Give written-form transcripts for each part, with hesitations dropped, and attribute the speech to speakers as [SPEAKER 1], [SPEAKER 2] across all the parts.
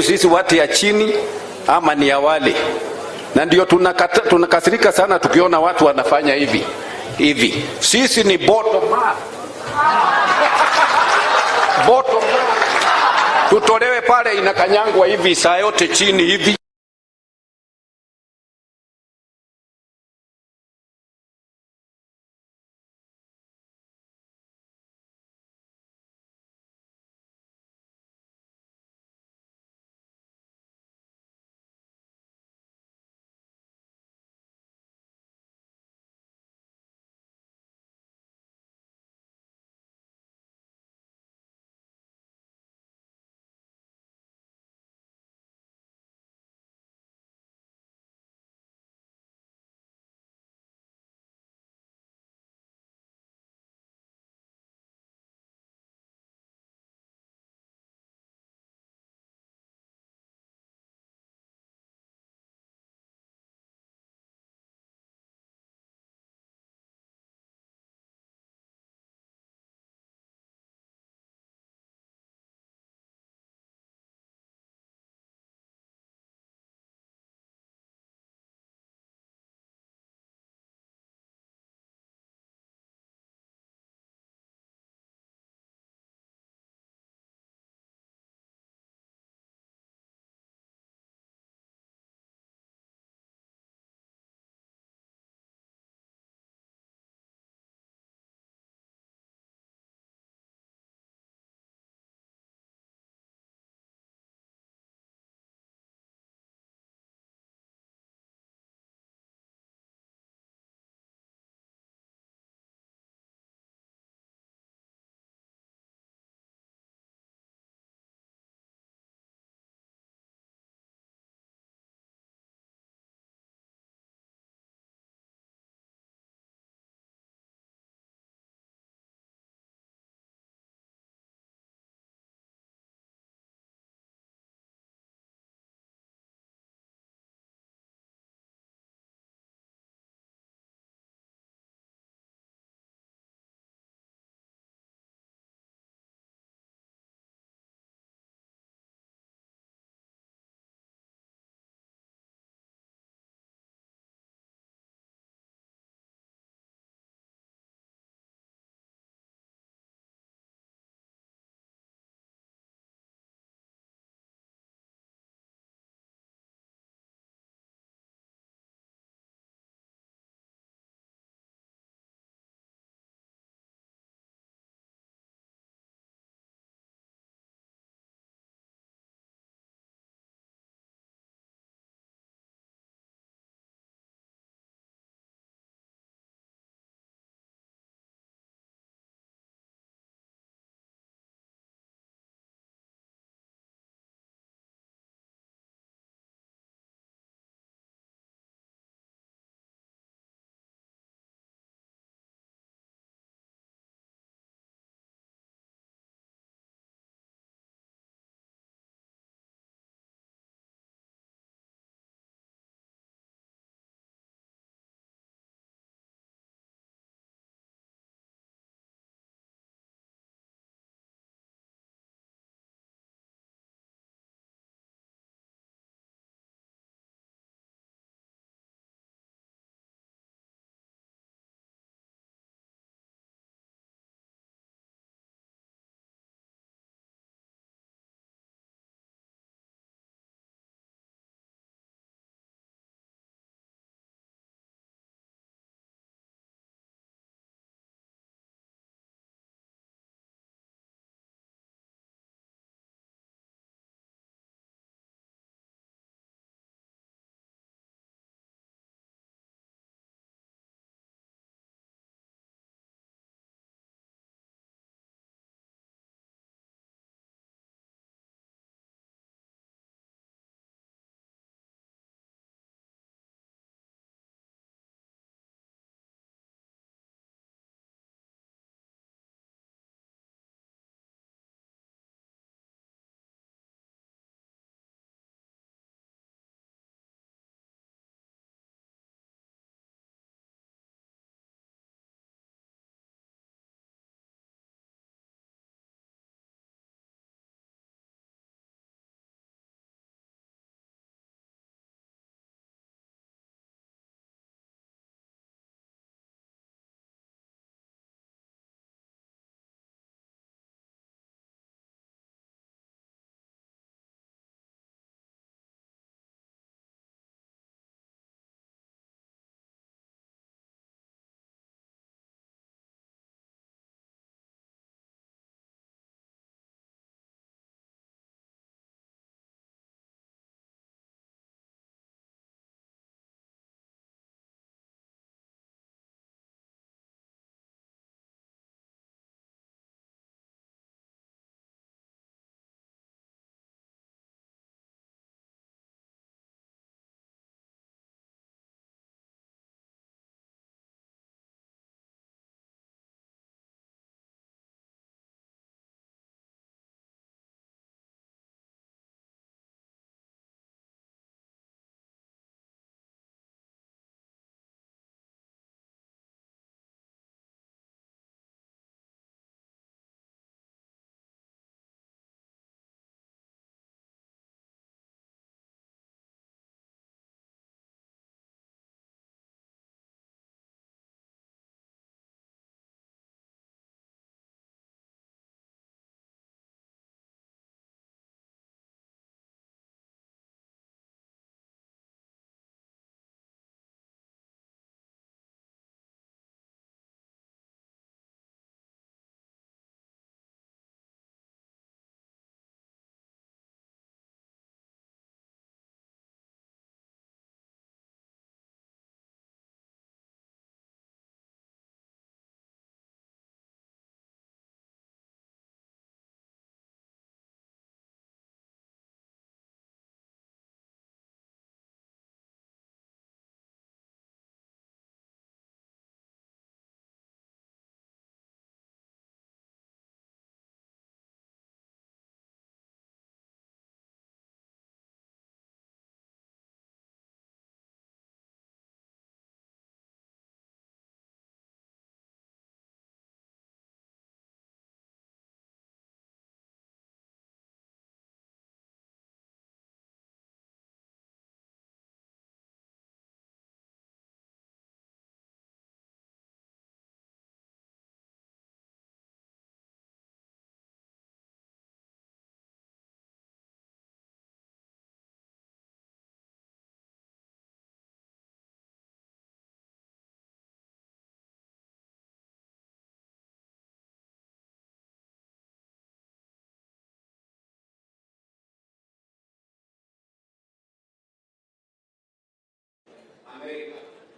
[SPEAKER 1] sisi watu ya chini ama ni ya wale? Na ndio tunakasirika sana tukiona watu wanafanya hivi. Sisi ni bottom up. Bottom up. Tutolewe pale inakanyangwa hivi saa yote chini hivi.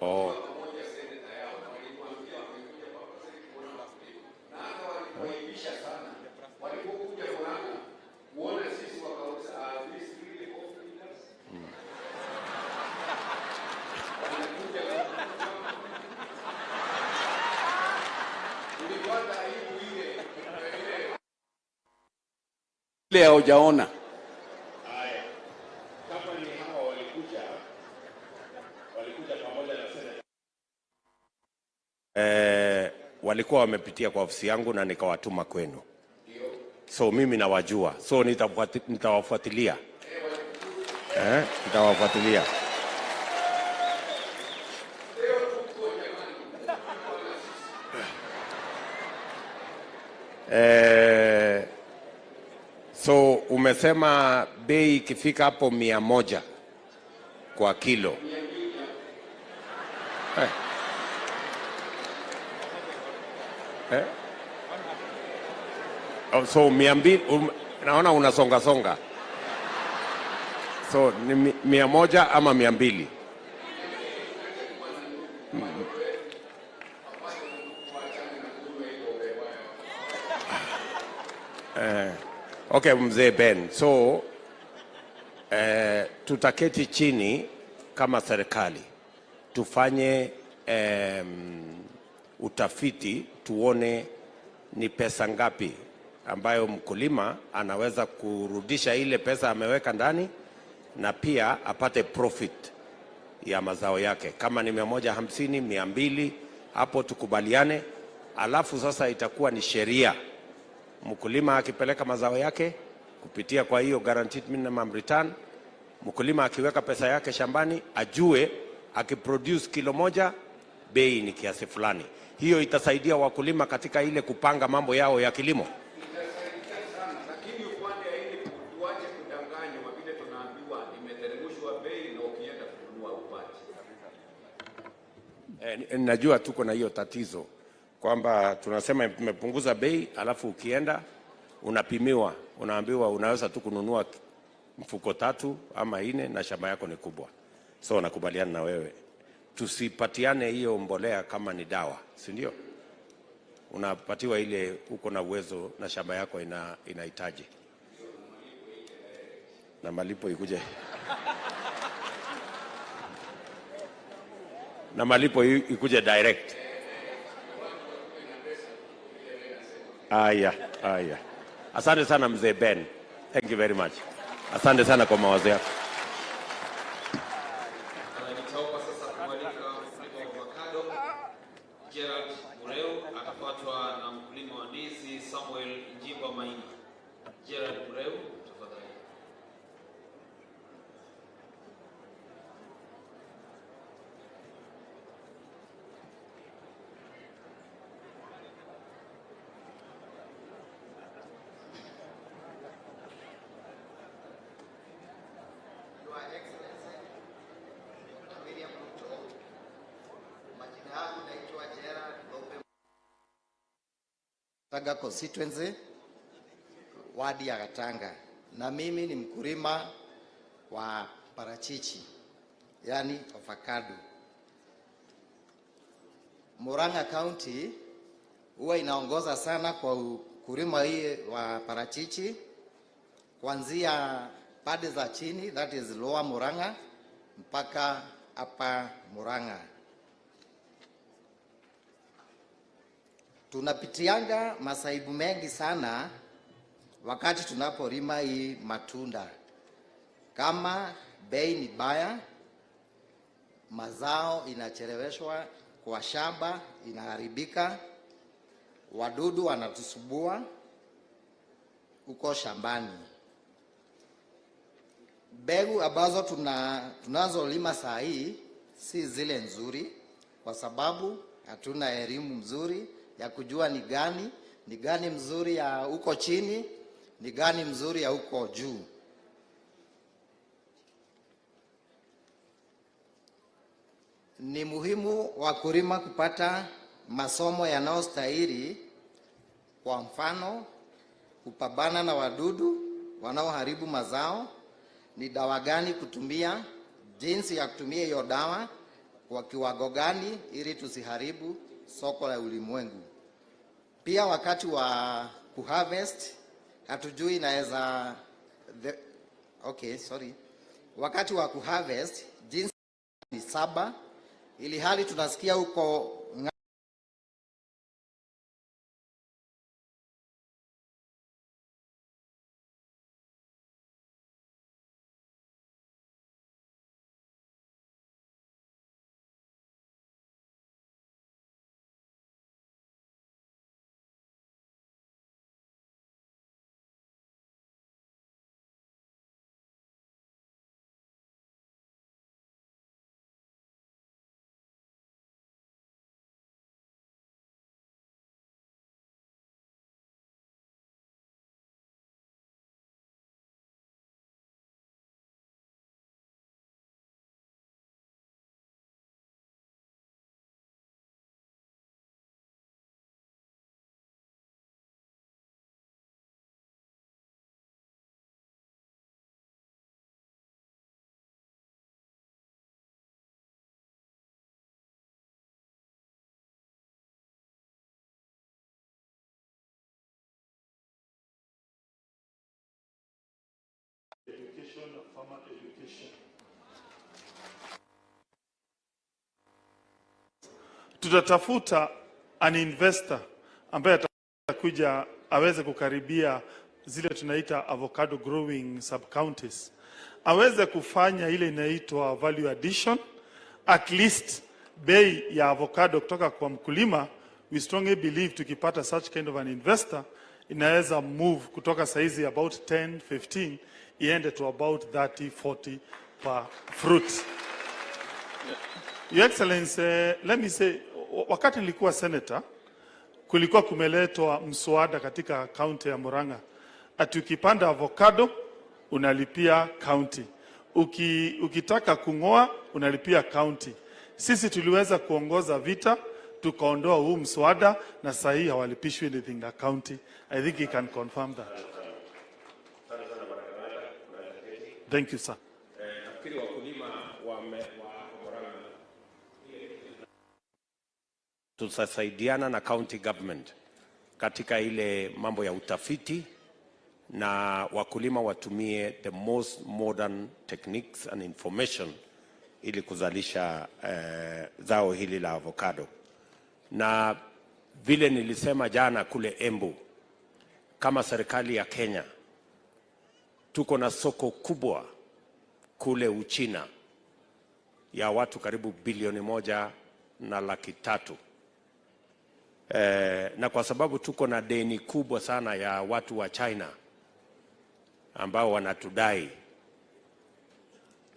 [SPEAKER 1] Oh. Ile hujaona.
[SPEAKER 2] Haya. Kama ni hawa walikuja pamoja na seneta. Walikuwa wamepitia kwa ofisi yangu na nikawatuma kwenu. So mimi nawajua. So nitawafuatilia. Nitawafuatilia. So umesema bei ikifika hapo 100 kwa kilo. So 200 naona unasonga songa. So ni 100 ama 200? Okay, mzee Ben. So tutaketi chini kama serikali tufanye utafiti tuone ni pesa ngapi ambayo mkulima anaweza kurudisha ile pesa ameweka ndani na pia apate profit ya mazao yake. Kama ni 150, 200, hapo tukubaliane. Alafu sasa itakuwa ni sheria. Mkulima akipeleka mazao yake kupitia kwa hiyo guaranteed minimum return, mkulima akiweka pesa yake shambani ajue akiproduce kilo moja bei ni kiasi fulani. Hiyo itasaidia wakulima katika ile kupanga mambo yao ya kilimo. Najua tuko na hiyo tatizo kwamba tunasema tumepunguza bei, alafu ukienda unapimiwa, unaambiwa unaweza tu kununua mfuko 3 ama 4 na shamba yako ni kubwa. So nakubaliana na wewe, tusipatiane hiyo mbolea kama ni dawa, si ndio? Unapatiwa ile uko na uwezo na shamba yako inahitaji, na malipo ikuje na malipo ikuje direct. Aya. Asante sana mzee Ben. Thank you very much. Asante sana kwa mawazo yako.
[SPEAKER 3] Nitaomba sasa kumwalika mkulima wa avocado Gerald Mureu, atafuatwa na mkulima wa ndizi Samuel Njimba Maina. Gerald Mureu, tafadhali.
[SPEAKER 4] Tanga constituency wadi ya Gatanga, na mimi ni mkulima wa parachichi, yani avocado. Murang'A County huwa inaongoza sana kwa ukulima hii wa parachichi, kuanzia pande za chini, that is lower Murang'A, mpaka hapa Murang'A. Tunapitianga masaibu mengi sana wakati tunapolima hii matunda. Kama bei ni baya, mazao inacheleweshwa kwa shamba, inaharibika, wadudu wanatusubua uko shambani. Mbegu ambazo tunazolima saa hii si zile nzuri, kwa sababu hatuna elimu mzuri ya kujua ni gani mzuri ya huko chini, ni gani mzuri ya huko juu. Ni muhimu wakulima kupata masomo yanayostahili, kwa mfano kupambana na wadudu wanaoharibu mazao, ni dawa gani kutumia, jinsi ya kutumia hiyo dawa, kwa kiwango gani ili tusiharibu soko la ulimwengu. Pia wakati wa kuharvest hatujui inaweza wakati wa kuharvest jinsi ni 7, ili hali tunasikia huko
[SPEAKER 5] education na farmer education. Tutatafuta an investor ambaye atakuja aweze kukaribia zile tunaita avocado growing sub counties, aweze kufanya ile inaitwa value addition. At least bei ya avocado kutoka kwa mkulima, we strongly believe tukipata such kind of an investor inaweza move kutoka saizi about 10-15 iende to about 30-40 per fruit. Your Excellency, let me say, wakati nilikuwa senator, kulikuwa kumeletwa mswada katika county ya Murang'A ati ukipanda avocado unalipia county, ukitaka kungoa unalipia county. Sisi tuliweza kuongoza vita, tukaondoa huu mswada na sahi hawalipishwi anything na county. I think he can confirm that. Thank you, sir.
[SPEAKER 2] Nafikiri wakulima wa Murang'A tutasaidiana na county government katika ile mambo ya utafiti, na wakulima watumie the most modern techniques and information ili kuzalisha zao hili la avocado. Na vile nilisema jana kule Embu, kama serikali ya Kenya tuko na soko kubwa kule Uchina ya watu karibu 1.3 billion. Na kwa sababu tuko na deni kubwa sana ya watu wa China ambao wanatudai,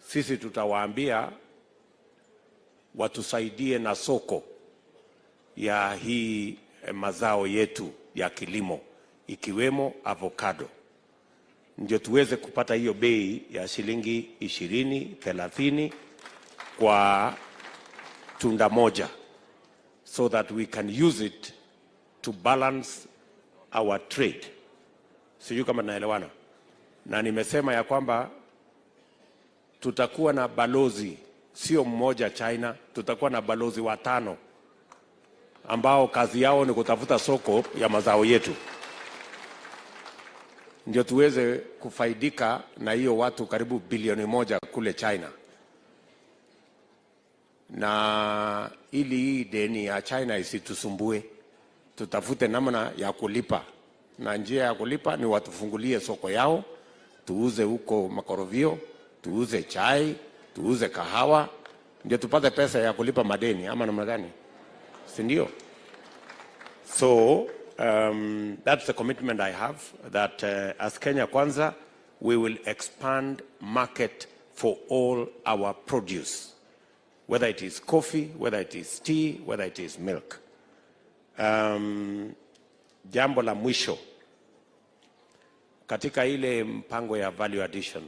[SPEAKER 2] sisi tutawaambia watusaidie na soko ya hii mazao yetu ya kilimo ikiwemo avocado, ndio tuweze kupata hiyo bei ya shilingi 20-30 kwa tunda moja, so that we can use it to balance our trade. Sijui kama naelewana. Na nimesema ya kwamba tutakuwa na balozi sio mmoja China, tutakuwa na balozi 5 ambao kazi yao ni kutafuta soko ya mazao yetu, ndio tuweze kufaidika na hiyo watu karibu 1 bilioni kule China. Na ili hii deni ya China isitusumbue, tutafute namna ya kulipa, na njia ya kulipa ni watufungulie soko yao, tuuze huko makorofio, tuuze chai, tuuze kahawa, ndio tupate pesa ya kulipa madeni, ama namna gani? Si ndio? So that's the commitment I have, that as Kenya Kwanza we will expand market for all our produce, whether it is coffee, whether it is tea, whether it is milk. Jambo la mwisho katika ile mpango ya value addition,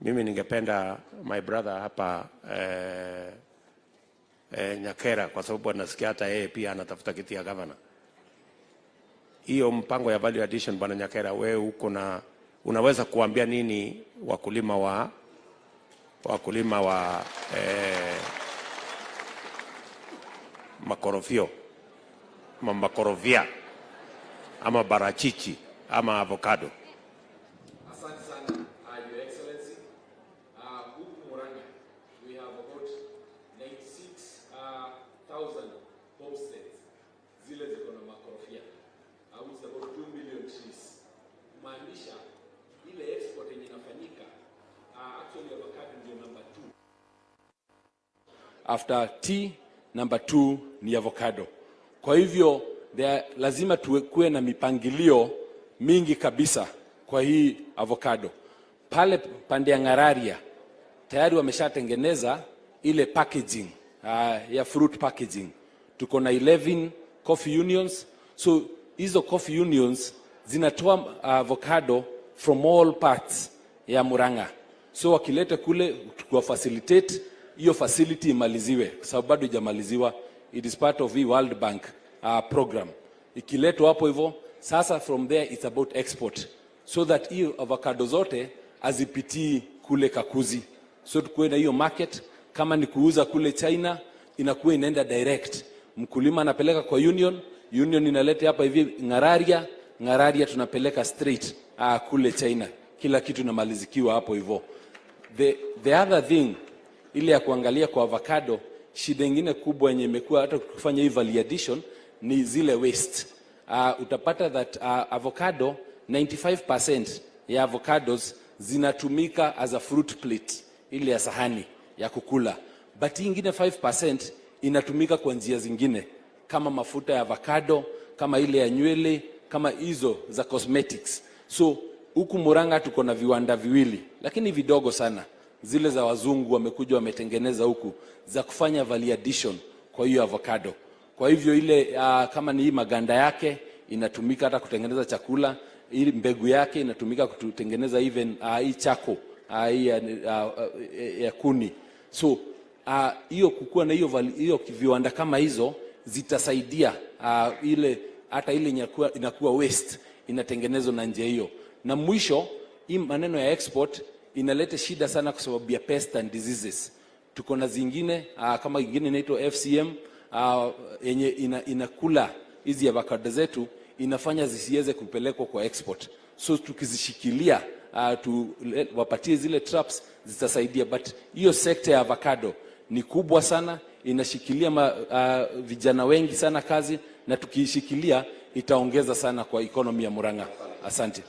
[SPEAKER 2] mimi ningependa my brother hapa Nyakera, kwa sababu anasikia hata yeye pia anatafuta kiti ya governor. Hiyo mpango ya value addition, bwana Nyakera, wewe uko na unaweza kuambia nini wakulima wa wakulima wa makorofia ama barachichi ama avocado.
[SPEAKER 3] Asante sana, Your Excellency. Huku Murang'A, we have about 96,000 homesteads. Zile ziko na makorofia. Which is about 2 million trees. Maanisha, ile export yenye inafanyika, actually avocado ndio number 2.
[SPEAKER 6] After tea, number 2 ni avocado. Kwa hivyo lazima tuwe na mipangilio mingi kabisa kwa hii avocado. Pale pande ya Ngararia tayari wameshatengeneza ile packaging ya fruit packaging. Tuko na 11 coffee unions, so hizo coffee unions zinatoa avocado from all parts ya Murang'A. So wakileta kule kwa facilitate hiyo facility imaliziwe, kwa sababu bado haijamaliziwa. It is part of the World Bank program. Ikiletwa hapo hivyo, sasa from there it's about export, so that hiyo avocado zote azipitii kule Kakuzi. So tukuwe na hiyo market, kama ni kuuza kule China inakuwa inaenda direct. Mkulima anapeleka kwa union inaleta hapa hivi Ngararia tunapeleka straight kule China. Kila kitu inamalizikiwa hapo hivyo. The other thing ile ya kuangalia kwa avocado, shida nyingine kubwa yenye imekuwa hata kufanya hii value addition ni zile waste. Utapata that avocado 95% ya avocados zinatumika as a fruit plate, ile ya sahani ya kukula, but ingine 5% inatumika kwa njia zingine kama mafuta ya avocado, kama ile ya nywele, kama hizo za cosmetics. So huku Murang'A tuko na viwanda viwili, lakini vidogo sana. Zile za wazungu wamekuja wametengeneza huku za kufanya value addition kwa hiyo avocado. Kwa hivyo ile kama ni hii maganda yake inatumika hata kutengeneza chakula, ili mbegu yake inatumika kutengeneza even hii chako ya kuni. So hiyo kukua na hiyo viwanda kama hizo zitasaidia ile hata ile inakuwa waste inatengenezwa na njia hiyo. Na mwisho hii maneno ya export inaleta shida sana kwa sababu ya pest and diseases. Tuko na zingine kama ingine inaitwa FCM yenye inakula hizi avocado zetu, inafanya zisiweze kupelekwa kwa export. So tukizishikilia wapatie zile traps zitasaidia, but hiyo sekta ya avocado ni kubwa sana, inashikilia vijana wengi sana kazi, na tukiishikilia itaongeza sana kwa economy ya Murang'A. Asante.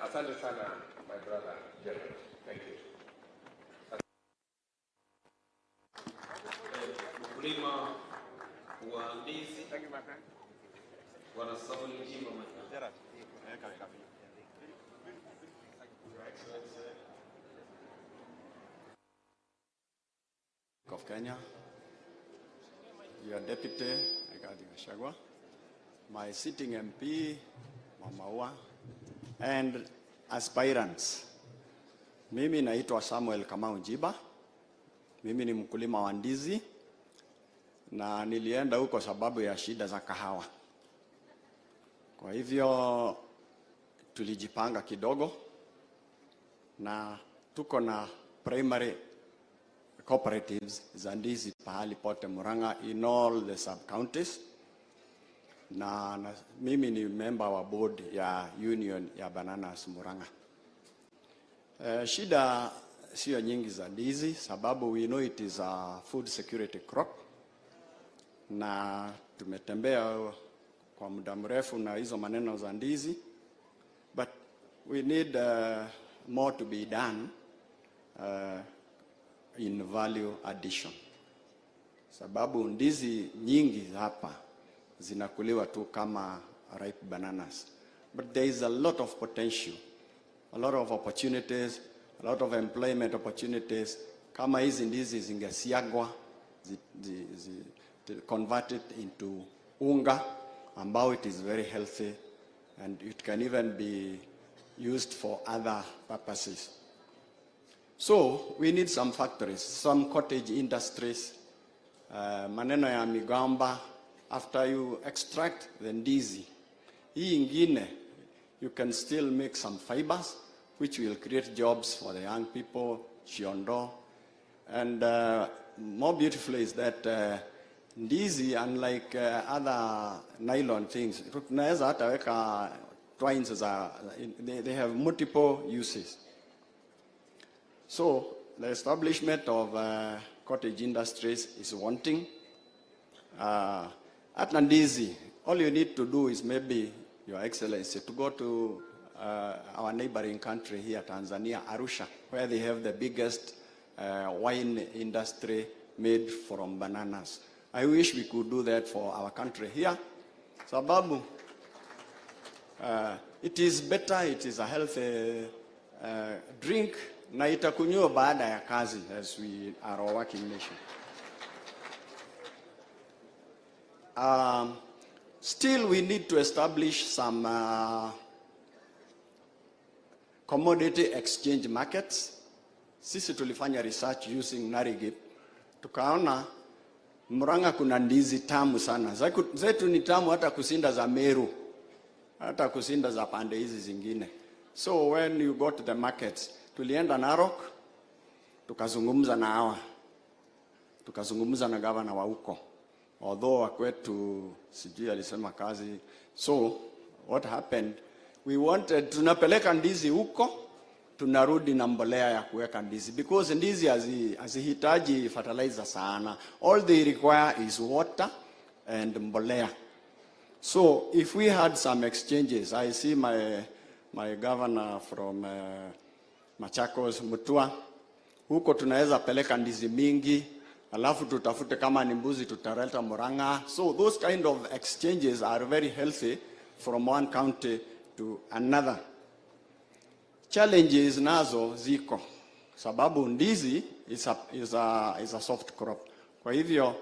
[SPEAKER 2] Asante sana my brother Gerald. Thank you.
[SPEAKER 3] Mkulima wa ndizi. Thank you my friend. Bwana Samuel Njimba Maina.
[SPEAKER 7] Of Kenya, your deputy Gachagua, my sitting MP Mamaua, and aspirants. Mimi naitwa Samuel Kamau Njiba. Mimi ni mkulima wa ndizi na nilienda huko sababu ya shida za kahawa. Kwa hivyo tulijipanga kidogo na tuko na primary cooperatives za ndizi pahali pote Murang'A, in all the sub-counties. Na mimi ni member wa board ya union ya bananas Murang'A. Shida sio nyingi za ndizi sababu we know it is a food security crop. Na tumetembea kwa muda mrefu na hizo maneno za ndizi, but we need more to be done in value addition. Sababu ndizi nyingi hapa zinakuliwa tu kama ripe bananas, but there is a lot of potential, a lot of opportunities, a lot of employment opportunities. Kama hizi ndizi zingesiagwa, converted into unga, ambao it is very healthy and it can even be used for other purposes. So we need some factories, some cottage industries, maneno ya migomba. After you extract the ndizi, hii ingine you can still make some fibers, which will create jobs for the young people, Chiondo. And more beautiful is that ndizi, unlike other nylon things, tunaweza hata weka twines they have multiple uses. So the establishment of cottage industries is wanting. At Ndizi, all you need to do is maybe, Your Excellency, to go to our neighboring country here, Tanzania, Arusha, where they have the biggest wine industry made from bananas. I wish we could do that for our country here. Sababu, it is better, it is a healthy drink, na itakunywa baada ya kazi, as we are a working nation. Still, we need to establish some commodity exchange markets. Sisi tulifanya research using Narigip. Tukaona Murang'A kuna ndizi tamu sana. Zetu ni tamu hata kusinda za Meru, hata kusinda za pande hizi zingine. So when you go to the markets, tulienda Narok, tukazungumza na hawa, tukazungumza na gavana wa huko. Although wakwetu sijui alisema kazi. So what happened, we wanted, tunapeleka ndizi huko, tunarudi na mbolea ya kuweka ndizi, because ndizi hazihitaji fertilizer sana. All they require is water and mbolea. So if we had some exchanges, I see my governor from Machakos, Mutua, huko tunaweza peleka ndizi mingi, alafu tutafute kama ni mbuzi tutareta Murang'A. So those kind of exchanges are very healthy from one county to another. Challenges nazo ziko, sababu ndizi is a soft crop. Kwa hivyo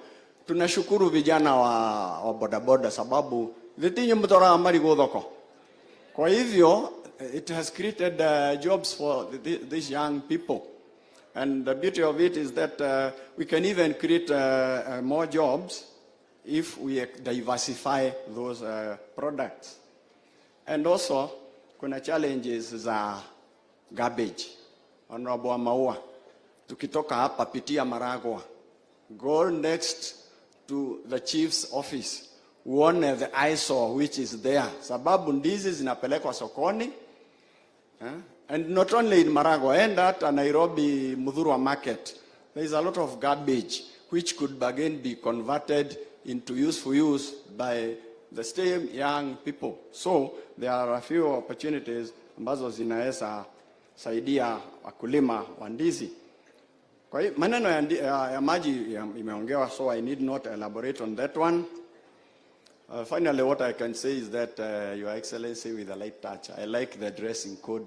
[SPEAKER 7] tunashukuru vijana wa bodaboda, sababu litinyi mtora amari godoko. Kwa hivyo it has created jobs for these young people. And the beauty of it is that we can even create more jobs if we diversify those products. And also, kuna challenges za garbage. Honorable Maua, tukitoka hapa pitia Maragwa, go next to the chief's office, uone the eyesore which is there. Sababu ndizi zinapelekwa sokoni, and not only in Maragwa, and at Nairobi Mudhurwa market, there is a lot of garbage which could again be converted into useful use by the same young people. So there are a few opportunities ambazo zinaweza saidia wakulima wa ndizi. Kwa hiyo maneno ya maji imeongewa, so I need not elaborate on that one. Finally, what I can say is that, Your Excellency, with a light touch, I like the dressing code.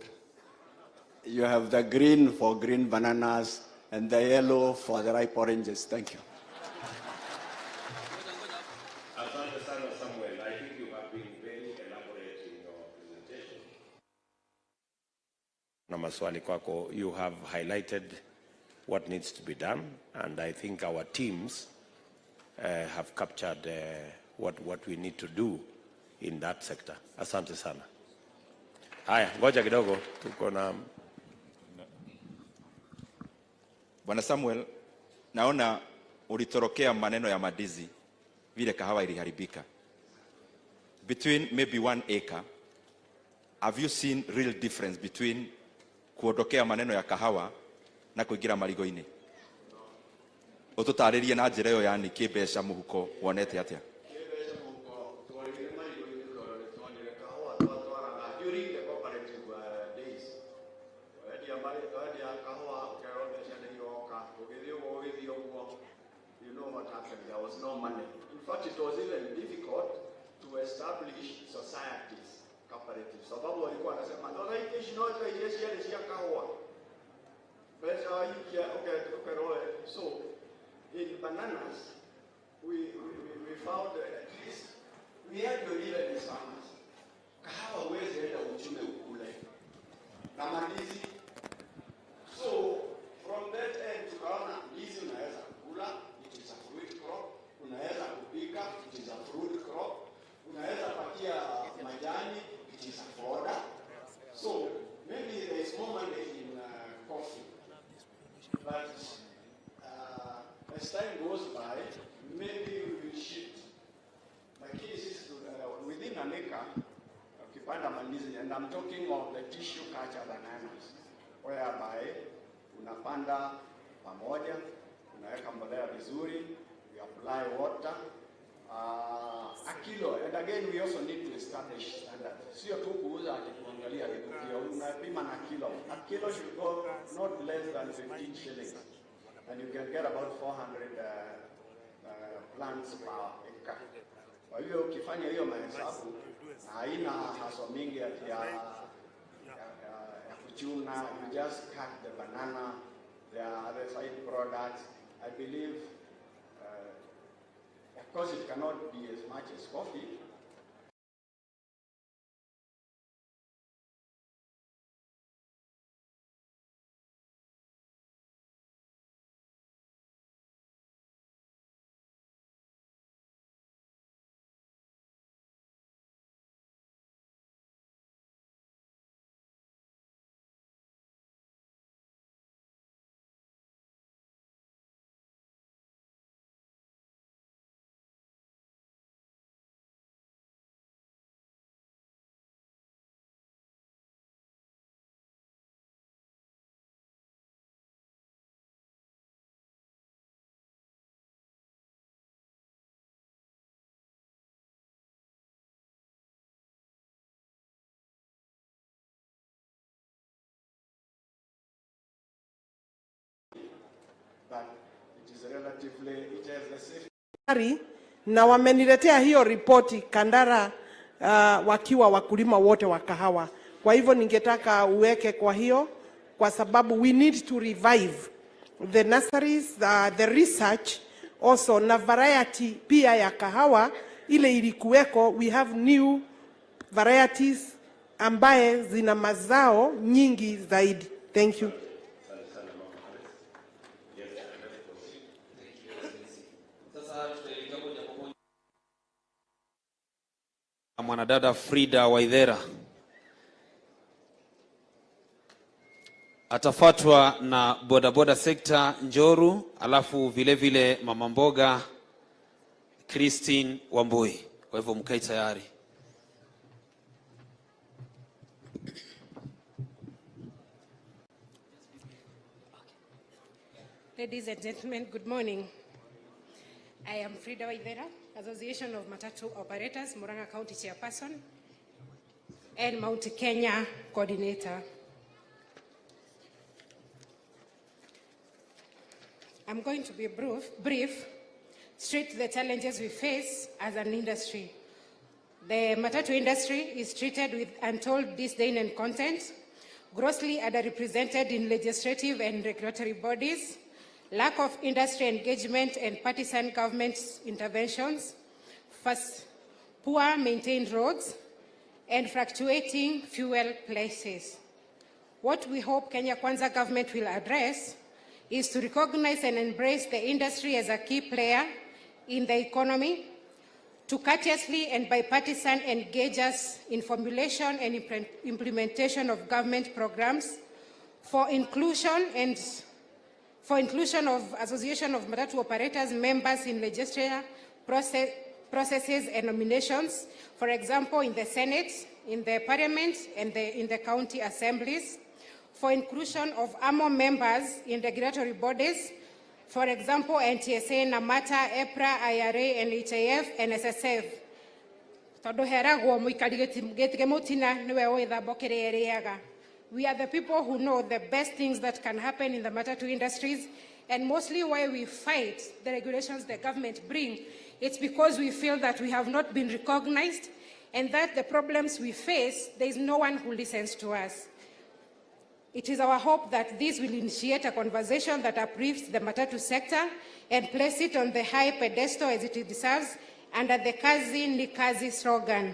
[SPEAKER 7] You have the green for green bananas and the yellow for the ripe oranges. Thank you.
[SPEAKER 2] Asante sana Samuel. I think you have been very elaborate in your presentation. Na maswali kwako, you have highlighted what needs to be done, and I think our teams have captured what we need to do in that sector. Asante sana. Haya, ngoja kidogo, tuko na
[SPEAKER 8] Bwana Samuel, naona ulitorokea maneno ya madizi vile kahawa iliharibika. Between maybe 1 acre, have you seen real difference between kuondokea maneno ya kahawa na kuingira marigo-ini? Ututaririe na njira yo yani kibeca muhuko wonete atia?
[SPEAKER 7] There was no money. In fact, it was even difficult to establish societies, cooperatives. Sababu walikuwa wanasema ndio hii shinoza ile ya kahawa. Pesa hii okay roe. So in bananas we found at least we had to live in farmers. Kahawa huwezi enda uchumi ukule. Na mandizi. So from that end tukaona ndizi unaweza kula, it is a fruit crop. Unaweza kupika, it is a fruit crop. Unaweza patia majani, it is a fodder. and I'm talking of the tissue culture bananas, whereby unapanda pamoja, unaweka mbolea vizuri, you apply water, a kilo, and again we also need to establish standards. Sio tu kuuza akikuangalia pia unapima na kilo. A kilo should go not less than 15 shillings, and you can get about 400 plants per acre. Kwa hiyo ukifanya hiyo mahesabu haina haso mingi ya kuchuna, you just cut the banana, there are other side products. I believe, of course it cannot be as much as coffee. But it is relatively, it has the safety.
[SPEAKER 9] Na wameniletea hiyo ripoti Kandara, wakiwa wakulima wote wa kahawa. Kwa hivyo ningetaka uweke kwa hiyo, kwa sababu we need to revive the nurseries, the research also na variety pia ya kahawa ile ilikuweko. We have new varieties ambaye zina mazao nyingi zaidi. Thank you.
[SPEAKER 3] Mwanadada Frida Waithera atafuatwa na bodaboda sekta Njoru, alafu vile vile mama mboga Christine Wambui. Kwa hivyo mkae tayari.
[SPEAKER 10] Ladies and gentlemen, good morning. I am Frida Waithera, Association of Matatu Operators, Murang'A County Chairperson and Mount Kenya Coordinator. I'm going to be brief, straight to the challenges we face as an industry. The Matatu industry is treated with untold disdain and contempt, grossly underrepresented in legislative and regulatory bodies, lack of industry engagement and partisan government interventions, first, poor maintained roads, and fluctuating fuel prices. What we hope Kenya Kwanza government will address is to recognize and embrace the industry as a key player in the economy, to courteously and bipartisan engage us in formulation and implementation of government programs for inclusion of Association of Matatu Operators members in legislature processes and nominations, for example, in the Senate, in the Parliament, and in the county assemblies, for inclusion of AMO members in regulatory bodies, for example, NTSA, NAMATA, EPRA, IRA, NHIF, and SSF. We are the people who know the best things that can happen in the Matatu industries, and mostly why we fight the regulations the government bring. It's because we feel that we have not been recognized, and that the problems we face, there is no one who listens to us. It is our hope that this will initiate a conversation that uplifts the Matatu sector and place it on the high pedestal as it deserves under the Kazi ni Kazi slogan.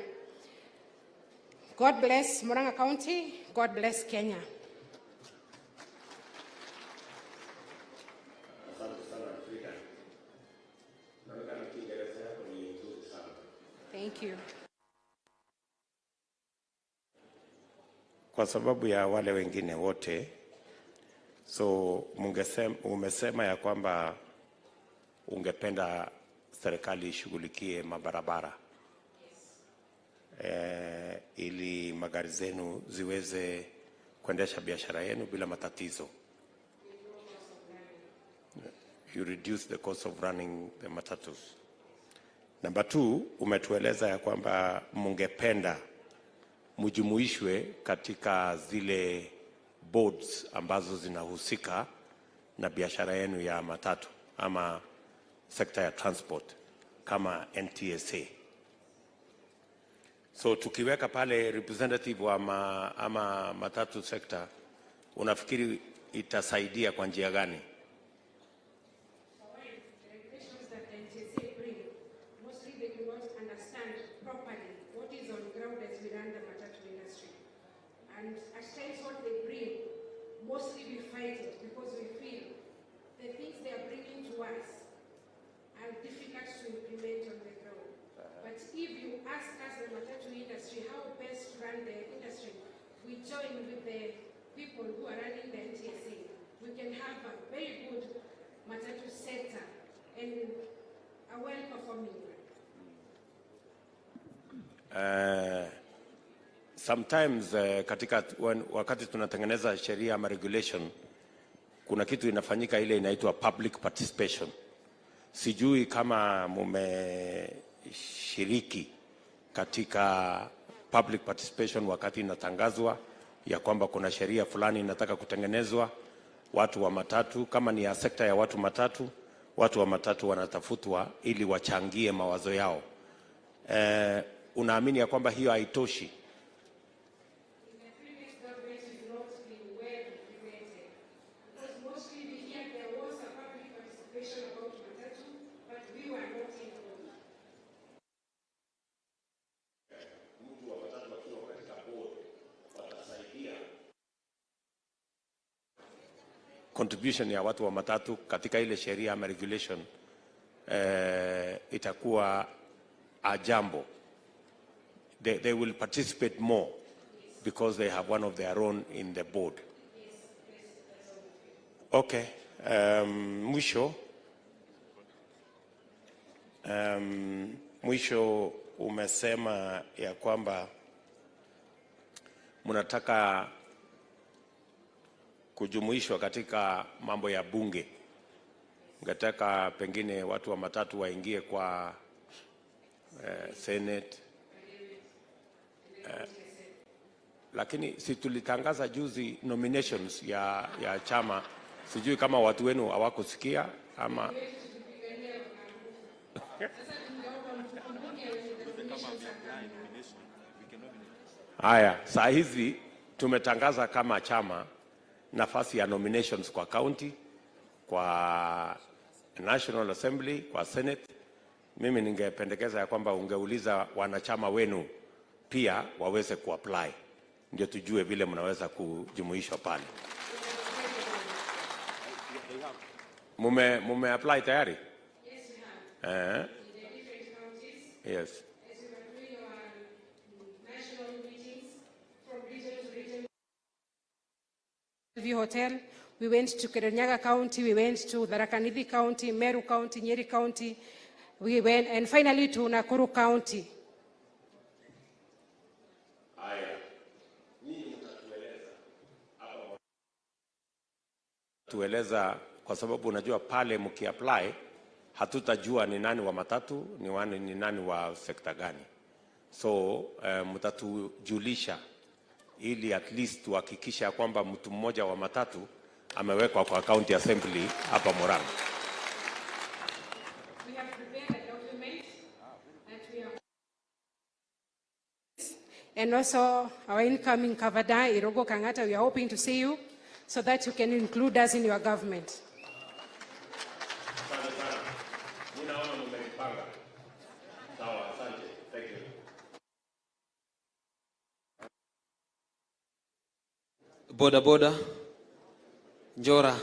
[SPEAKER 10] God bless Murang'A County. God bless Kenya. Thank you.
[SPEAKER 2] Kwa sababu ya wale wengine wote, so umesema ya kwamba ungependa serikali ishughulikie mabarabara. ili magari zenu ziweze kuendesha biashara yenu bila matatizo. You reduce the cost of running the matatus. Number 2, umetueleza ya kwamba mungependa mujumuishwe katika zile boards ambazo zinahusika na biashara yenu ya matatu ama sekta ya transport kama NTSA. So tukiweka pale representative wa ama matatu sector, unafikiri itasaidia kwa njia gani?
[SPEAKER 10] Mostly we fight it because we feel the things they are bringing to us are difficult to implement on the ground. But if you ask us, the matatu industry, how best to run the industry, we join with the people who are running the NTSA. We can have a very good matatu sector and a well-performing one.
[SPEAKER 2] Sometimes wakati tunatengeneza sheria ama regulation, kuna kitu inafanyika ile inaitwa public participation. Sijui kama mumeshiriki katika public participation wakati inatangazwa ya kwamba kuna sheria fulani inataka kutengenezwa. Watu wa matatu, kama ni ya sekta ya watu wa matatu wanatafutwa ili wachangie mawazo yao. Unaamini ya kwamba hiyo haitoshi? Contribution ya watu wa matatu katika ile sheria ama regulation itakuwa a jambo. They will participate more because they have one of their own in the board. Okay. Mwisho umesema ya kwamba mnataka kujumuishwa katika mambo ya bunge. Ngataka pengine watu wa matatu waingie kwa Senate. Lakini si tulitangaza juzi nominations ya chama. Sijui kama watu wenu hawakusikia ama haya. Saa hizi tumetangaza kama chama nafasi ya nominations kwa county, kwa National Assembly, kwa Senate. Mimi ningependekeza ya kwamba ungeuliza wanachama wenu pia waweze kuapply, ndio tujue vile mnaweza kujumuishwa pale. Mume apply tayari? Yes, we have. In the different counties. Yes. As we are doing our national meetings from region to region. Hotel, we went to Kirinyaga County, we went to Tharaka Nithi County, Meru County, Nyeri County, we went, and finally to Nakuru County. Tueleza kwa sababu unajua pale mkiapply hatutajua ni nani wa matatu, ni nani wa sekta gani. So mtatujulisha ili at least tuhakikisha kwamba mtu mmoja wa matatu amewekwa kwa county assembly hapa Murang'A.
[SPEAKER 10] We have prepared a document that we have, and also our incoming Kavada Irogo Kangata, we are hoping to see you so that you can include us in your government.
[SPEAKER 11] Boda boda Njora,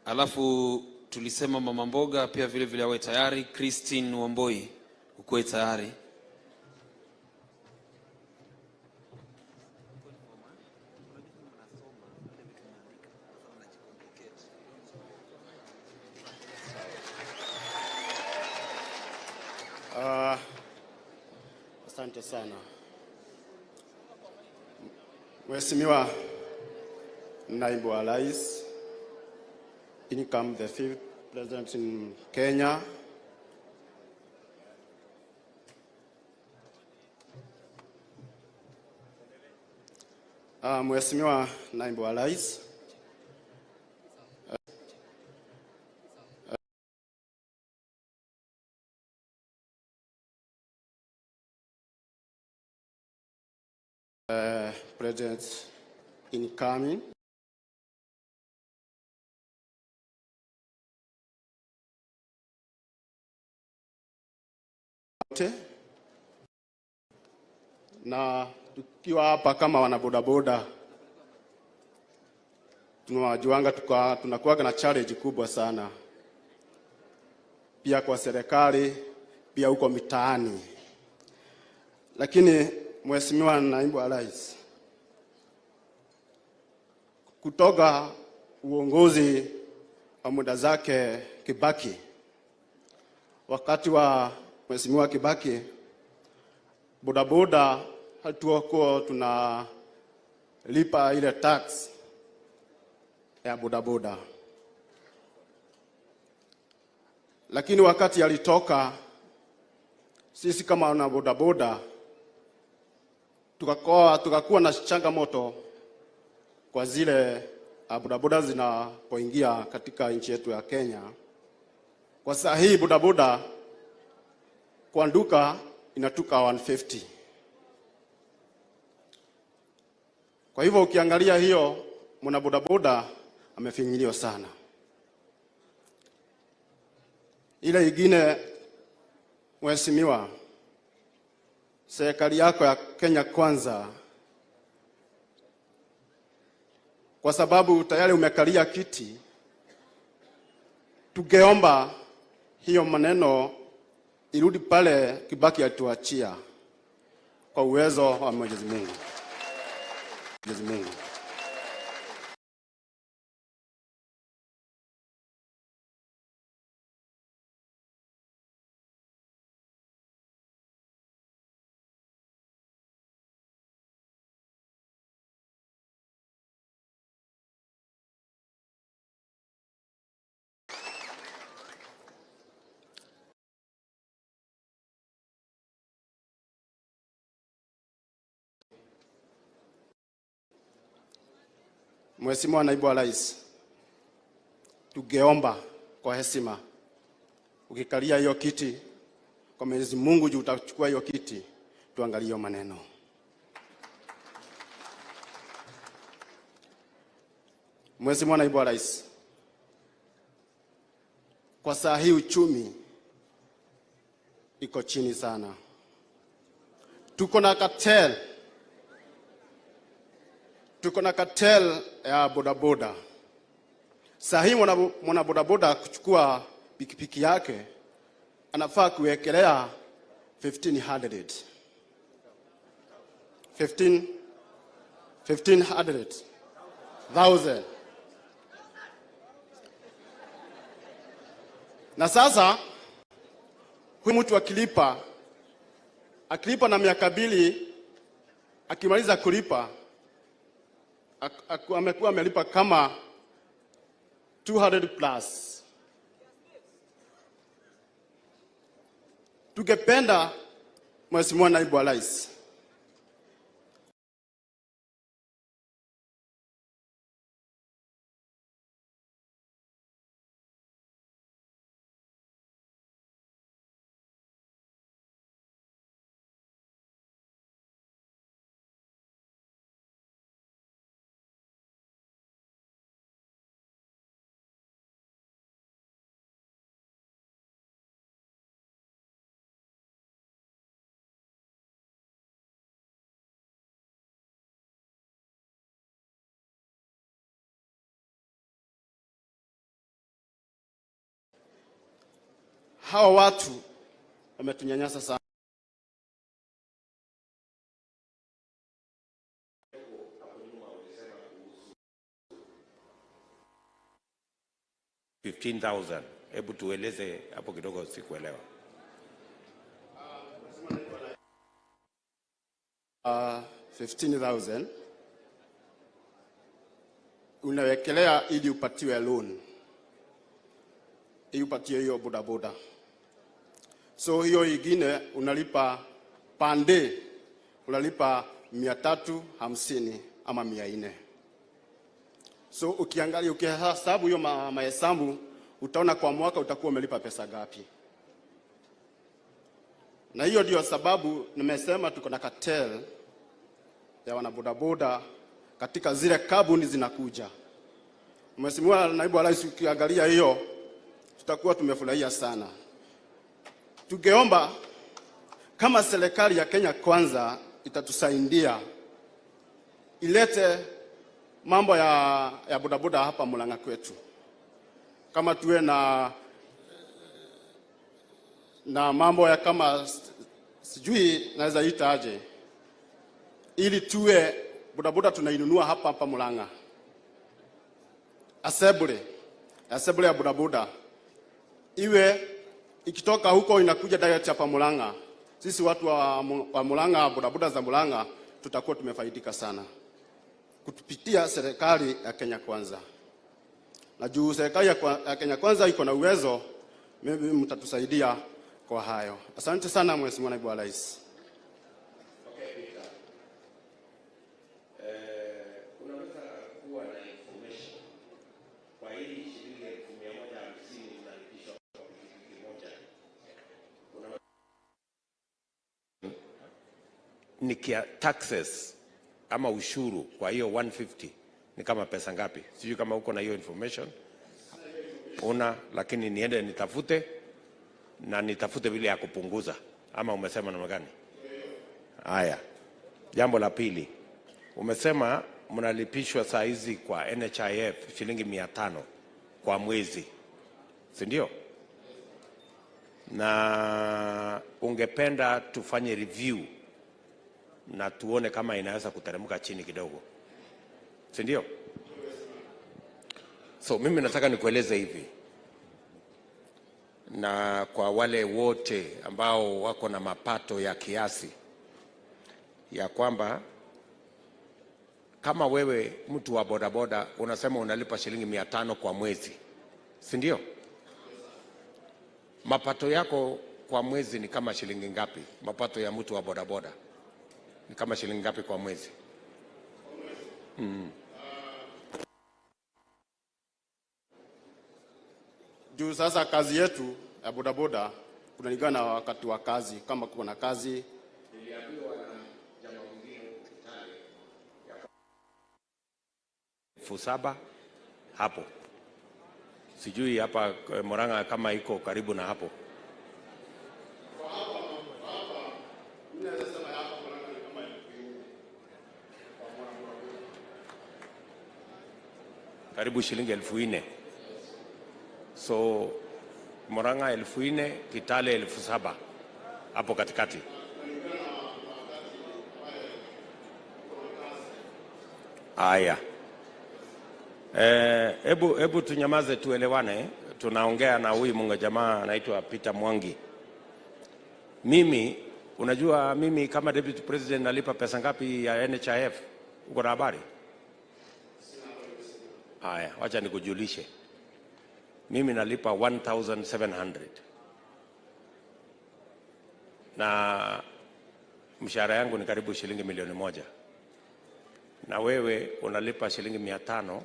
[SPEAKER 11] alafu tulisema mama mboga pia vile vile awe tayari. Christine Wamboi, ukuwe tayari.
[SPEAKER 12] Asante sana. Mheshimiwa Naibu wa Rais, income the 5th President in Kenya, Mheshimiwa Naibu wa Rais, President incoming, na tukiwa hapa kama wanabodaboda tunawajuanga tunakuwa na challenge kubwa sana, pia kwa serikali, pia huko mitaani. Lakini Mheshimiwa Naibu wa Rais, kutoka uongozi wa muda zake Kibaki, wakati wa Mheshimiwa Kibaki, bodaboda hatukuwa tunalipa ile tax ya bodaboda. Lakini wakati alitoka, sisi kama wana bodaboda tukakuwa na changamoto kwa zile bodaboda zinapoingia katika nchi yetu ya Kenya. Kwa saa hii bodaboda kwa nduka inatuka 150. Kwa hivyo ukiangalia hiyo, mwana bodaboda amefinyiliwa sana. Ile ingine, Mheshimiwa, serikali yako ya Kenya Kwanza, kwa sababu tayari umekalia kiti, tungeomba hiyo maneno irudi pale Kibaki atuachia kwa uwezo wa Mwenyezi Mungu. Mwenyezi Mungu. Mheshimiwa Naibu wa Rais, tungeomba kwa heshima, ukikalia hiyo kiti, kwa Mwenyezi Mungu juu utachukua hiyo kiti, tuangalie hiyo maneno. Mheshimiwa Naibu wa Rais, kwa saa hii uchumi iko chini sana. Tuko na cartel ya bodaboda. Saa hii mwana bodaboda kuchukua pikipiki yake anafaa kuwekelea 1500,000. Na sasa huyu mtu akilipa na miaka 2, akimaliza kulipa amekuwa amelipa kama 200 plus. Tungependa Mheshimiwa Naibu wa Rais, hawa watu wametunyanyasa sana.
[SPEAKER 2] 15,000. Hebu tueleze hapo kidogo, sikuelewa.
[SPEAKER 12] 15,000 unawekelea ili upatiwe loan, ili upatie hiyo bodaboda. So hiyo ingine unalipa pande, unalipa 350 ama 400. So ukiangalia, ukihesabu hiyo mahesabu, utaona kwa mwaka utakuwa umelipa pesa gapi. Na hiyo ndio sababu nimesema tuko na cartel ya wanabodaboda katika zile kabuni zinakuja. Mheshimiwa Naibu wa Rais, ukiangalia hiyo tutakuwa tumefurahia sana. Tungeomba kama serikali ya Kenya Kwanza itatusaidia ilete mambo ya bodaboda hapa Murang'A kwetu. Kama tuwe na mambo ya kama sijui naweza ita aje, ili tuwe bodaboda tunainunua hapa Murang'A. Assembly ya bodaboda iwe ikitoka huko inakuja direct hapa Murang'A. Sisi watu wa Murang'A, bodaboda za Murang'A, tutakuwa tumefaidika sana kutupitia serikali ya Kenya Kwanza. Na juu serikali ya Kenya Kwanza iko na uwezo, maybe mtatusaidia kwa hayo. Asante sana Mheshimiwa Naibu wa Rais.
[SPEAKER 2] Nikia taxes ama ushuru kwa hiyo 150 ni kama pesa ngapi? Sijui kama uko na hiyo information. Lakini niende nitafute na nitafute vile ya kupunguza, ama umesema namna gani? Haya. Jambo la pili. Umesema mnalipishwa saa hizi kwa NHIF shilingi 500 kwa mwezi. Si ndio? Na ungependa tufanye review na tuone kama inaweza kuteremka chini kidogo. Si ndio? So mimi nataka nikueleze hivi, na kwa wale wote ambao wako na mapato ya kiasi, ya kwamba kama wewe mtu wa bodaboda unasema unalipa shilingi 500 kwa mwezi, si ndio? Mapato yako kwa mwezi ni kama shilingi ngapi? Mapato ya mtu wa bodaboda ni kama shilingi ngapi kwa mwezi?
[SPEAKER 12] Juu sasa kazi yetu ya bodaboda kunalingana na wakati wa kazi. Kama kuna kazi,
[SPEAKER 2] niliambiwa na jamaa mwingine hospitali ya 7,000 hapo. Sijui hapa Murang'A kama iko karibu na hapo. Karibu shilingi 4,000. So Murang'A 4,000, Kitale 7,000 hapo katikati. Aya. Hebu tunyamaze tuelewane. Tunaongea na huyu munga jamaa anaitwa Peter Mwangi. Mimi, unajua mimi kama deputy president nalipa pesa ngapi ya NHIF? Uko na habari? Haya, wacha nikujulishe. Mimi nalipa 1,700. Na mshahara yangu ni karibu shilingi 1,000,000. Na wewe unalipa shilingi 500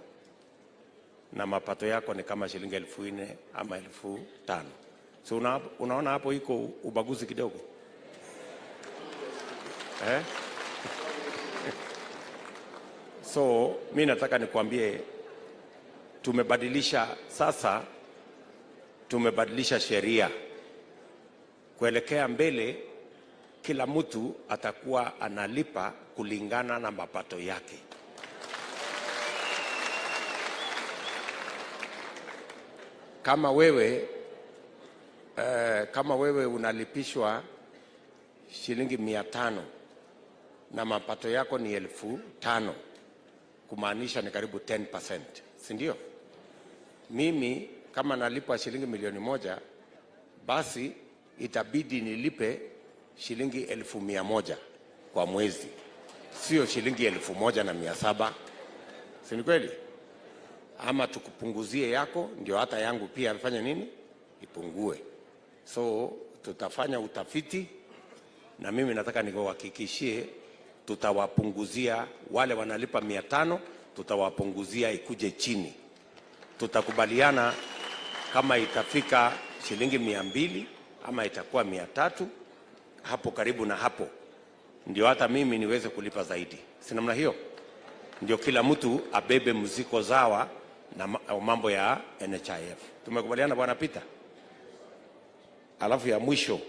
[SPEAKER 2] na mapato yako ni kama shilingi 4,000 ama 5,000. So unaona hapo iko ubaguzi kidogo. So mimi nataka nikwambie tumebadilisha sheria kuelekea mbele. Kila mtu atakuwa analipa kulingana na mapato yake. Kama wewe unalipishwa shilingi 500 na mapato yako ni 5,000, kumaanisha ni karibu 10%, si ndio? Mimi kama nalipa shilingi 1,000,000, basi itabidi nilipe shilingi 1,100 kwa mwezi. sio shilingi 1,700. Si ni kweli? Ama tukupunguzie yako ndio hata yangu pia afanye nini? Ipungue. So tutafanya utafiti, na mimi nataka nikuhakikishie tutawapunguzia wale wanalipa 500, tutawapunguzia ikuje chini. Tutakubaliana kama itafika shilingi 200 ama itakuwa 300, hapo karibu na hapo ndio hata mimi niweze kulipa zaidi. Si namna hiyo? Ndio kila mtu abebe mzigo zawa na mambo ya NHIF. Tumekubaliana bwana Peter? Alafu ya mwisho,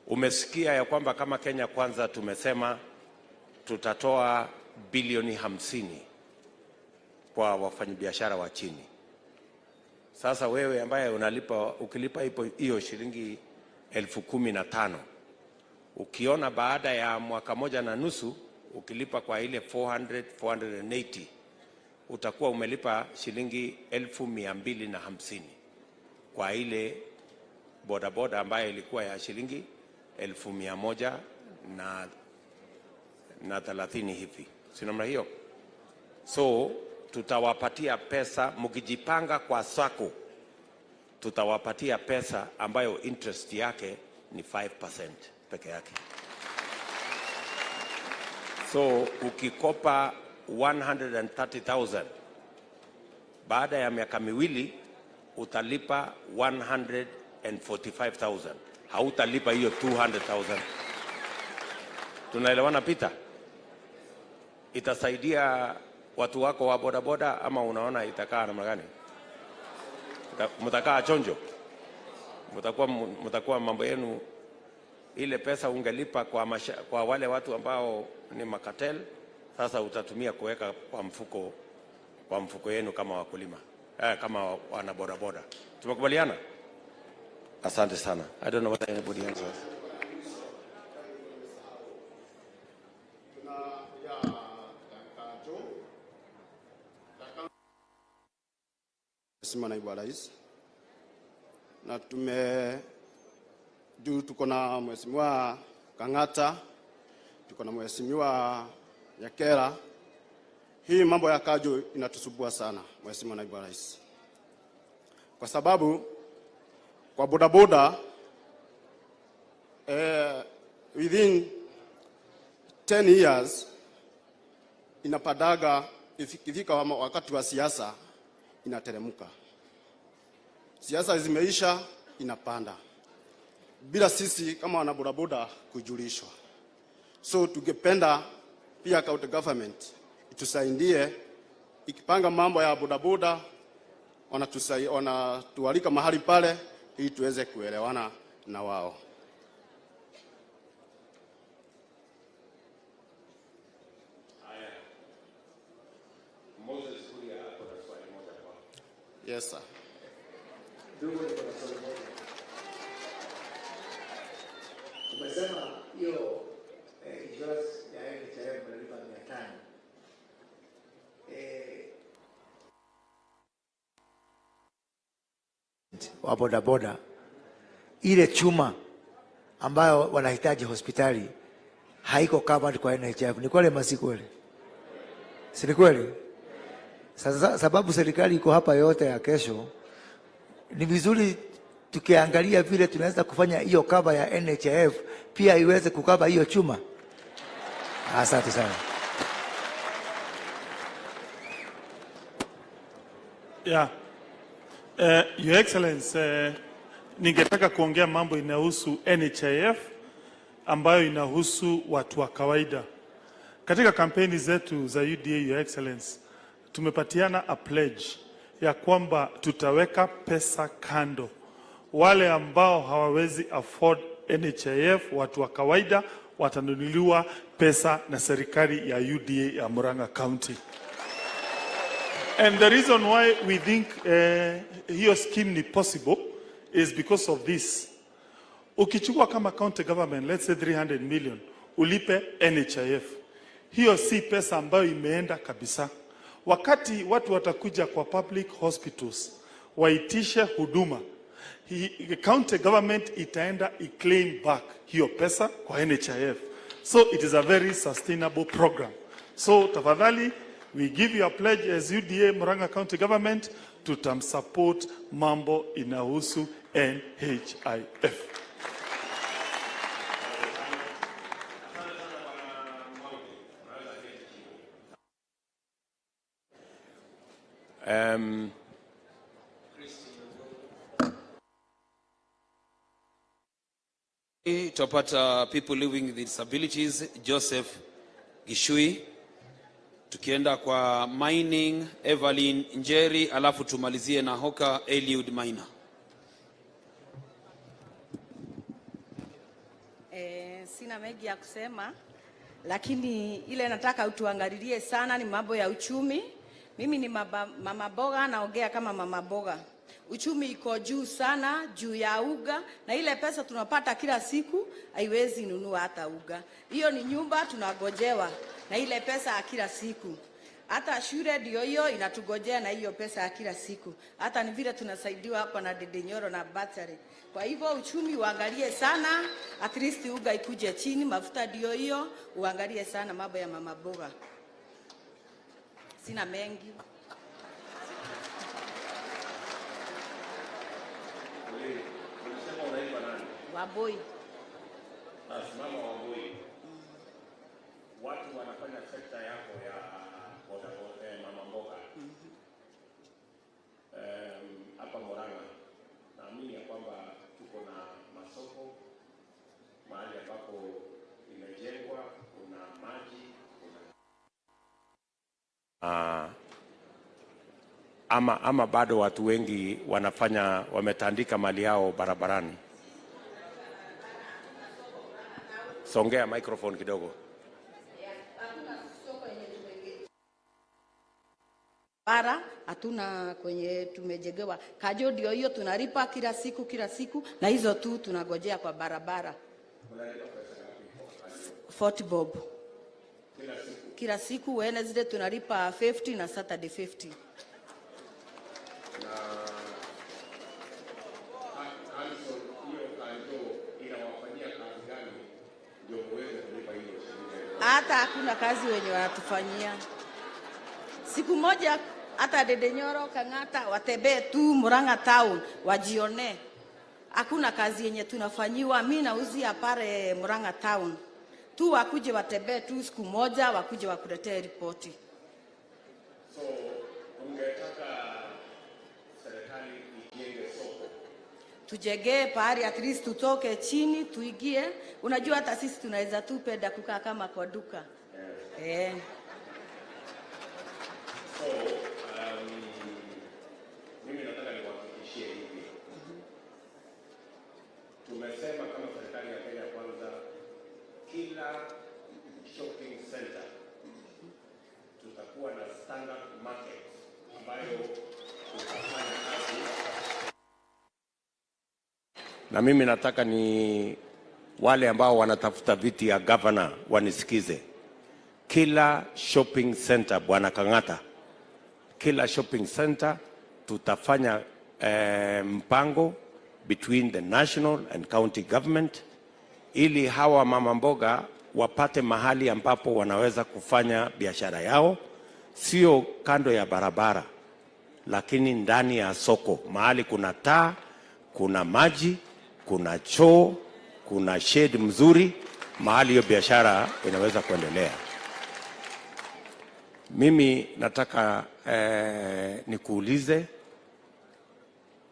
[SPEAKER 2] umesikia ya kwamba kama Kenya Kwanza tumesema tutatoa bilioni 50 kwa wafanyabiashara wa chini. Sasa wewe ambaye unalipa, ukilipa hiyo shilingi 15,000, ukiona baada ya mwaka moja na nusu ukilipa kwa ile 480, utakuwa umelipa shilingi 1,250 kwa ile bodaboda ambayo ilikuwa ya shilingi 1,130 hivi. Si namna hiyo? So tutawapatia pesa, mkijipanga kwa sako, tutawapatia pesa ambayo interest yake ni 5% peke yake. So ukikopa 130,000, baada ya miaka miwili utalipa 145,000. Hautalipa hiyo 200,000. Tunaelewana Peter? Itasaidia watu wako wa bodaboda ama unaona itakaa namna gani? Mtakaa chonjo? Mtakuwa mambo yenu, ile pesa ungelipa kwa wale watu ambao ni makatel, sasa utatumia kuweka kwa mfuko yenu kama wakulima, kama wana bodaboda. Tumekubaliana? Asante sana. I don't know what anybody else has.
[SPEAKER 12] Mheshimiwa Naibu wa Rais, na tuko na Mheshimiwa Kang'ata, tuko na Mheshimiwa Yakera. Hii mambo ya Kajo inatusubua sana Mheshimiwa Naibu wa Rais, kwa sababu kwa bodaboda within 10 years inapadaga, ifika wakati wa siasa inateremka. Siasa zimeisha, inapanda bila sisi kama wana bodaboda kujulishwa. So tungependa pia county government itusaidie, ikipanga mambo ya bodaboda wanatualika mahali pale ili tuweze kuelewana na wao. Yes sir.
[SPEAKER 13] Umesema hiyo insurance ya NHIF mnalipa 500. Wa bodaboda, ile chuma ambayo wanahitaji hospitali haiko covered kwa NHIF. Ni kweli ama si kweli? Si ni kweli? Sasa sababu serikali iko hapa yote ya kesho, ni vizuri tukiangalia vile tunaweza kufanya hiyo cover ya NHIF pia iweze kukava hiyo chuma. Asante sana.
[SPEAKER 5] Yeah. Your Excellency, ningetaka kuongea mambo inahusu NHIF ambayo inahusu watu wa kawaida. Katika kampeni zetu za UDA, Your Excellency, tumepatiana a pledge ya kwamba tutaweka pesa kando. Wale ambao hawawezi afford NHIF, watu wa kawaida, watanunuliwa pesa na serikali ya UDA ya Murang'A County. And the reason why we think hiyo scheme ni possible is because of this. Ukichukua kama county government, let's say 300 million, ulipe NHIF. Hiyo si pesa ambayo imeenda kabisa. Wakati watu watakuja kwa public hospitals, waitishe huduma, county government itaenda i-claim back hiyo pesa kwa NHIF. So it is a very sustainable program. So tafadhali, we give you a pledge as UDA Murang'A County Government, tutamsupport mambo inahusu NHIF.
[SPEAKER 11] Tupata people living with disabilities, Joseph Gishui. Tukienda kwa mining, Evelyn Njeri, alafu tumalizie na Hoka Eliud Maina.
[SPEAKER 14] Sina mengi ya kusema, lakini ile nataka utuangalilie sana ni mambo ya uchumi. Mimi ni mama boga, naongea kama mama boga. Uchumi iko juu sana, juu ya uga, na ile pesa tunapata kila siku haiwezi nunua hata uga. Hiyo ni nyumba tunagojewa na ile pesa ya kila siku. Hata shule ndio hiyo inatugojea na hiyo pesa ya kila siku. Hata ni vile tunasaidiwa hapa na Dedenyoro na battery. Kwa hivyo uchumi uangalie sana, at least uga ikuje chini, mafuta ndio hiyo, uangalie sana mambo ya mama boga. Sina mengi. Waboi.
[SPEAKER 2] Nasimama Waboi. Watu wanafanya sekta yako ya mama mboga. Hapa Murang'A. Naamini ya kwamba tuko na masoko mahali ambapo imejengwa, kuna maji, kuna ama bado watu wengi wametandika mali yao barabarani. Songea microphone kidogo.
[SPEAKER 14] Hatuna kwenye tumejegewa. Kajo ndio hiyo tunalipa kila siku na hizo tu tunagojea kwa barabara. 40 bob. Kila siku Wednesday tunalipa 50 na Saturday 50. Hata hakuna kazi wenye wanatufanyia. Siku moja hata Dedenyoro Kang'ata watembee tu Murang'A town wajione. Hakuna kazi yenye tunafanyiwa. Mimi nauzia pale Murang'A town. Tu wakuje watembee tu siku moja, wakuje wakuletee ripoti.
[SPEAKER 2] So ungetaka serikali ijenge soko.
[SPEAKER 14] Tujenge pahali at least tutoke chini tuingie. Unajua hata sisi tunaweza tu penda kukaa kama kwa duka.
[SPEAKER 2] So, mimi nataka niwahakikishie hivi. Tumesema kama serikali ya Kenya Kwanza, kila shopping center tutakuwa na standard market ambayo tutafanya kazi. Na mimi nataka ni wale ambao wanatafuta viti ya governor wanisikize. Kila shopping center, Bwana Kang'ata, kila shopping center tutafanya mpango between the national and county government ili hawa mama mboga wapate mahali ambapo wanaweza kufanya biashara yao, sio kando ya barabara, lakini ndani ya soko, mahali kuna taa, kuna maji, kuna choo, kuna shade mzuri, mahali hiyo biashara inaweza kuendelea. Mimi nataka nikuulize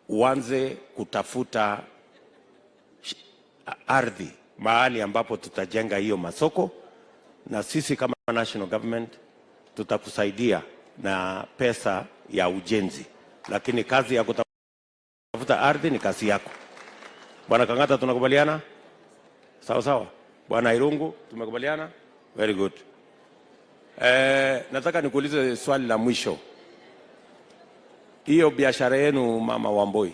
[SPEAKER 2] uanze kutafuta ardhi mahali ambapo tutajenga hiyo masoko, na sisi kama national government tutakusaidia na pesa ya ujenzi, lakini kazi ya kutafuta ardhi ni kazi yako. Bwana Kang'ata, tunakubaliana? Sawa sawa. Bwana Irungu, tumekubaliana? Very good. Nataka nikuulize swali la mwisho. Hiyo biashara yenu mama Wamboi,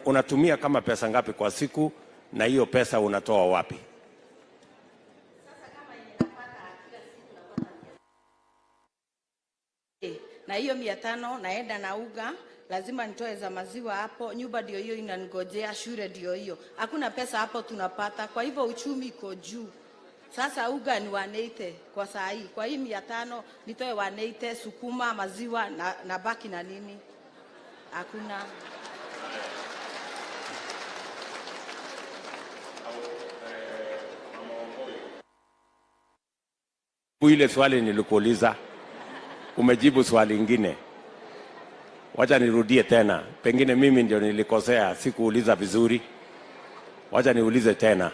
[SPEAKER 2] unatumia kama pesa ngapi kwa siku, na hiyo pesa unatoa wapi?
[SPEAKER 14] Na na hiyo 500 naenda na uga, lazima nitoe za maziwa hapo, nyumba ndio hiyo inanigojea, shule ndio hiyo. Hakuna pesa hapo tunapata, kwa hivyo uchumi iko juu. Sasa uga ni 180 kwa saa hii. Kwa hii 500 nitoe 180, sukuma, maziwa na baki na nini? Hakuna.
[SPEAKER 2] Ile swali nilikuuliza, umejibu swali lingine. Wacha nirudie tena. Pengine mimi ndio nilikosea, sikuuliza vizuri. Wacha niulize tena.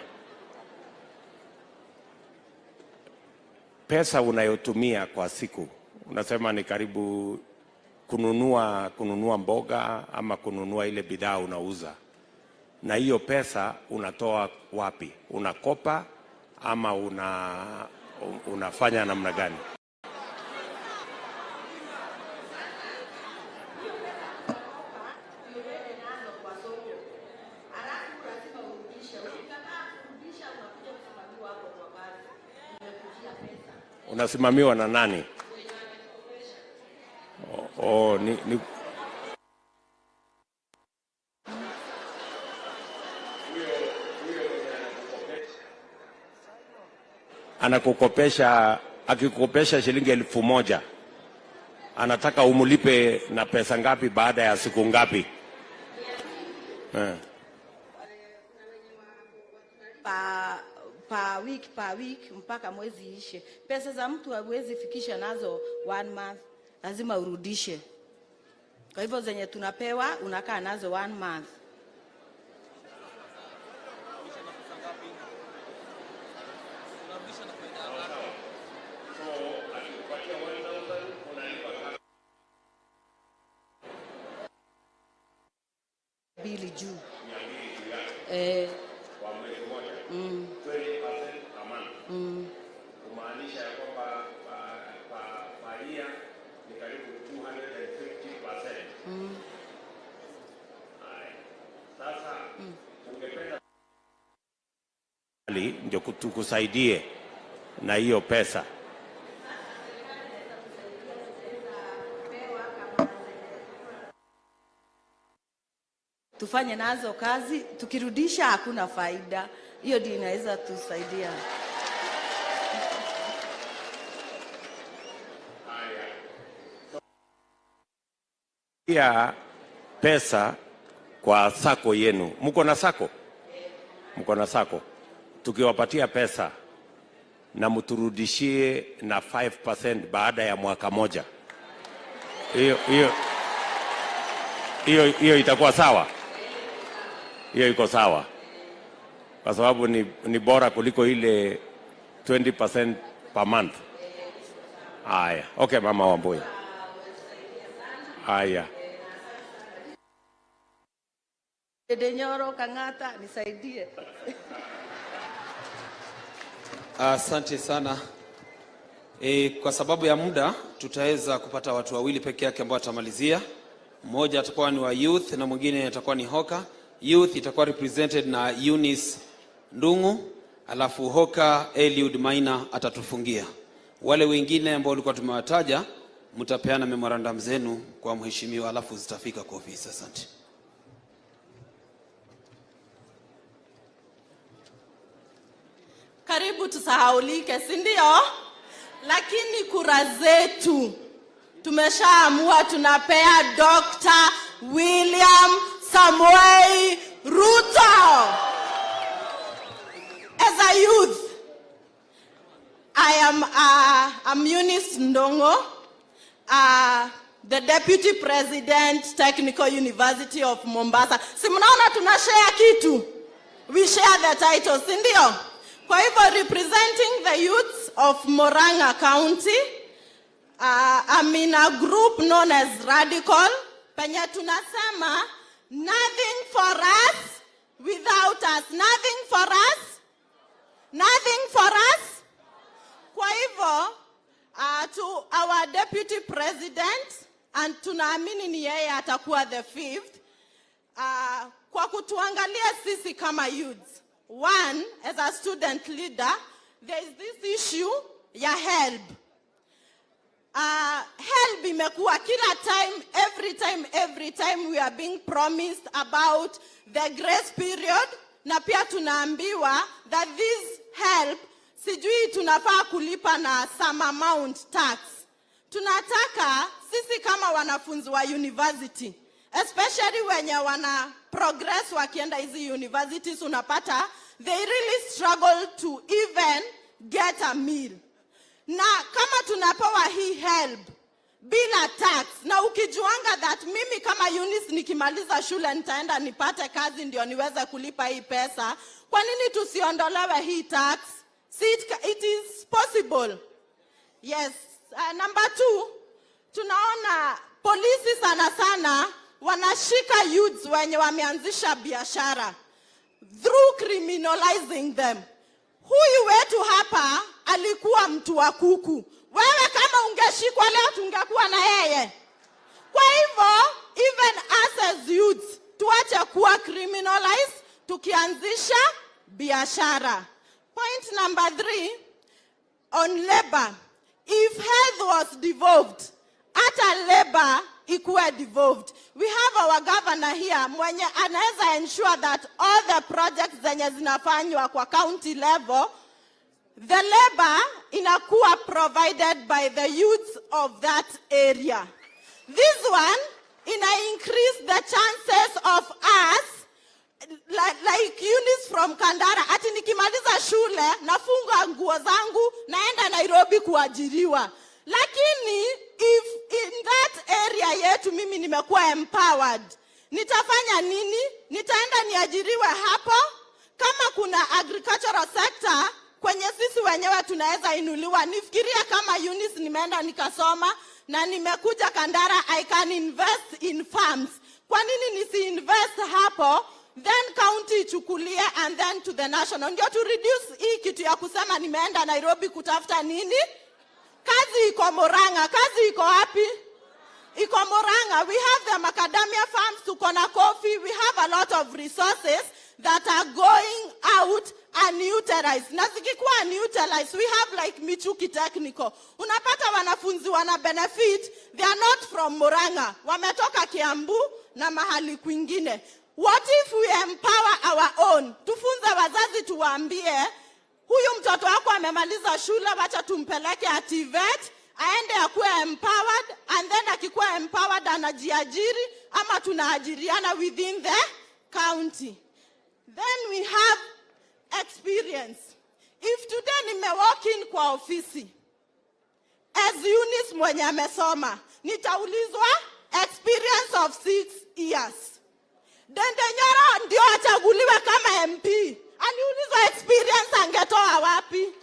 [SPEAKER 2] Pesa unayotumia kwa siku, unasema ni karibu kununua mboga ama kununua ile bidhaa unauza. Na hiyo pesa unatoa wapi? Unakopa ama unafanya namna gani? Unasimamiwa na nani? Anakukopesha, akikukopesha shilingi 1,000, anataka umulipe na pesa ngapi baada ya siku ngapi?
[SPEAKER 14] Per week mpaka mwezi ishe. Pesa za mtu hawezi fikisha nazo 1 month, lazima urudishe. Kwa hivyo zenye tunapewa unakaa nazo 1 month. Bili juu.
[SPEAKER 2] Kumaanisha ya kwamba faia ni karibu 250%. Sasa ungependa ndio tukusaidie na hiyo pesa.
[SPEAKER 14] Tufanye nazo kazi, tukirudisha hakuna faida. Hiyo ndio inaweza tusaidia.
[SPEAKER 2] Pia pesa kwa sako yenu. Mko na sako? Mko na sako. Tukiwapatia pesa na mturudishie na 5% baada ya mwaka moja. Hiyo itakuwa sawa? Hiyo iko sawa. Kwa sababu ni bora kuliko ile 20% per month. Haya. Okay, Mama Wambui. Haya.
[SPEAKER 14] Nyoro Kang'ata nisaidie.
[SPEAKER 11] Asante sana. Kwa sababu ya muda tutaweza kupata watu wawili peke yake ambao watamalizia. Mmoja atakuwa ni wa youth na mwingine atakuwa ni Hoka. Youth itakuwa represented na Eunice Ndungu, alafu Hoka Eliud Maina atatufungia. Wale wengine ambao walikuwa tumewataja mtapeana memorandum zenu kwa mheshimiwa, alafu zitafika kwa ofisi. Asante.
[SPEAKER 15] Karibu tusahaulike, si ndio? Lakini kura zetu tumeshaamua tunapea Dr. William Samoei Ruto. As a youth, I'm Eunice Ndongo, the Deputy President, Technical University of Mombasa. Si mnaona tunashare kitu? We share the title, si ndio? Kwa hivyo representing the youths of Murang'A County, I'm in a group known as Radical. Penye tunasema nothing for us without us. Nothing for us. Nothing for us. Kwa hivyo to our Deputy President, and tunaamini ni yeye atakuwa the 5th, kwa kutuangalia sisi kama youths. One, as a student leader, there is this issue ya HELB. help imekuwa kila time, every time we are being promised about the grace period, na pia tunaambiwa that this help sijui tunafaa kulipa na some amount tax. Tunataka sisi kama wanafunzi wa university, especially wenye wana progress wakienda hizi universities, unapata they really struggle to even get a meal. Na kama tunapewa hii help bila tax, na ukijuanga that mimi kama Eunice nikimaliza shule nitaenda nipate kazi ndio niweze kulipa hii pesa, kwa nini tusiondolewe hii tax? See, it is possible. Yes. Number 2, tunaona polisi sana wanashika youths wenye wameanzisha biashara through criminalizing them. Huyu wetu hapa alikuwa mtu wa kuku. Wewe kama ungeshikwa leo tungekuwa na yeye. Kwa hivyo, even us as youths, tuache kuwa criminalized tukianzisha biashara. Point number 3, on labor. If health was devolved, ata labor ikuwe devolved. We have our governor here mwenye anaweza ensure that all the projects zenye zinafanywa kwa county level, the labor inakuwa provided by the youths of that area. This one increase the chances of us, like Eunice from Kandara, ati nikimaliza shule nafunga nguo zangu naenda Nairobi kuajiriwa. Lakini if in that area yetu mimi nimekuwa empowered, nitafanya nini? Nitaenda niajiriwe hapo. Kama kuna agricultural sector kwenye sisi wenyewe tunaweza inuliwa. Nifikiria kama Eunice nimeenda nikasoma na nimekuja Kandara, I can invest in farms. Kwa nini nisi invest hapo? Then county ichukulie and then to the national. Ndio to reduce hii kitu ya kusema nimeenda Nairobi kutafuta nini? Kazi iko Murang'A. Kazi iko wapi? Iko Murang'A. We have the macadamia farms, tuko na coffee. We have a lot of resources that are going out unutilized. Na zikikuwa unutilized, we have like Michuki Technical. Unapata wanafunzi wana benefit, they are not from Murang'A. Wametoka Kiambu na mahali kwingine. What if we empower our own? Tufunze wazazi tuwaambie, huyu mtoto wako amemaliza shule, wacha tumpeleke ativet, aende akuwe empowered, and then akikuwa empowered anajiajiri, ama tunaajiriana within the county. Then we have experience. If today nimewalk in kwa ofisi, as Eunice mwenye amesoma, nitaulizwa experience of 6 years. Dende Nyoro ndio achaguliwe kama MP. Aliulizwa experience angetoa wapi?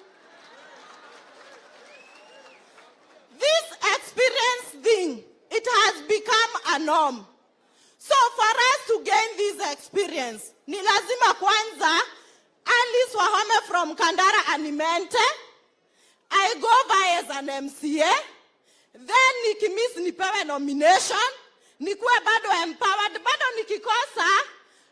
[SPEAKER 15] This experience thing, it has become a norm. So for us to gain this experience, ni lazima kwanza Alice Wahome from Kandara animente, I go by as an MCA, then nikimiss nipewe nomination, nikuwe bado empowered, bado nikikosa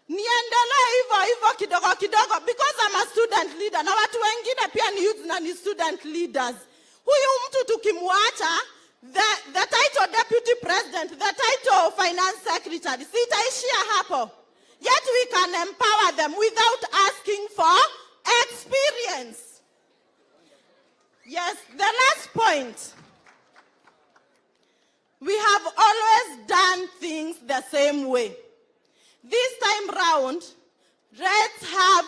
[SPEAKER 15] niendelee hivyo kidogo because I'm a student leader na watu wengine pia ni youth na ni student leaders. Huyu mtu tukimwacha, the title deputy president, the title finance secretary, sitaishia hapo. Yet we can empower them without asking for experience. Yes, the last point. We have always done things the same way. This time round, let's have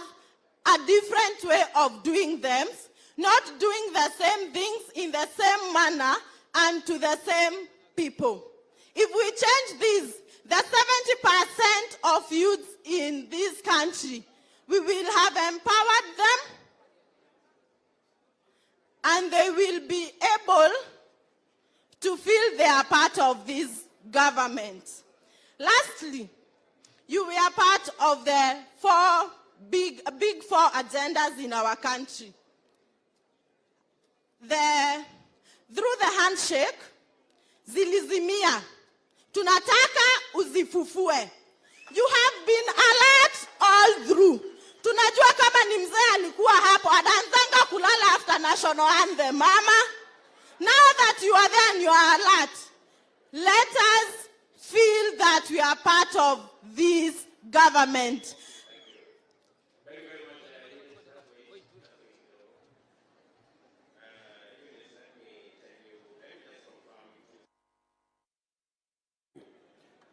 [SPEAKER 15] a different way of doing them, not doing the same things in the same manner and to the same people. If we change this, the 70% of youths in this country, we will have empowered them and they will be able to feel they are part of this government. Lastly, you were part of the big four agendas in our country. Through the handshake, zilizimia. Tunataka uzifufue. You have been alert all through. Tunajua kama ni mzee alikuwa hapo, anaanzanga kulala after national anthem, mama. Now that you are there and you are alert, let us feel that we are part of this government.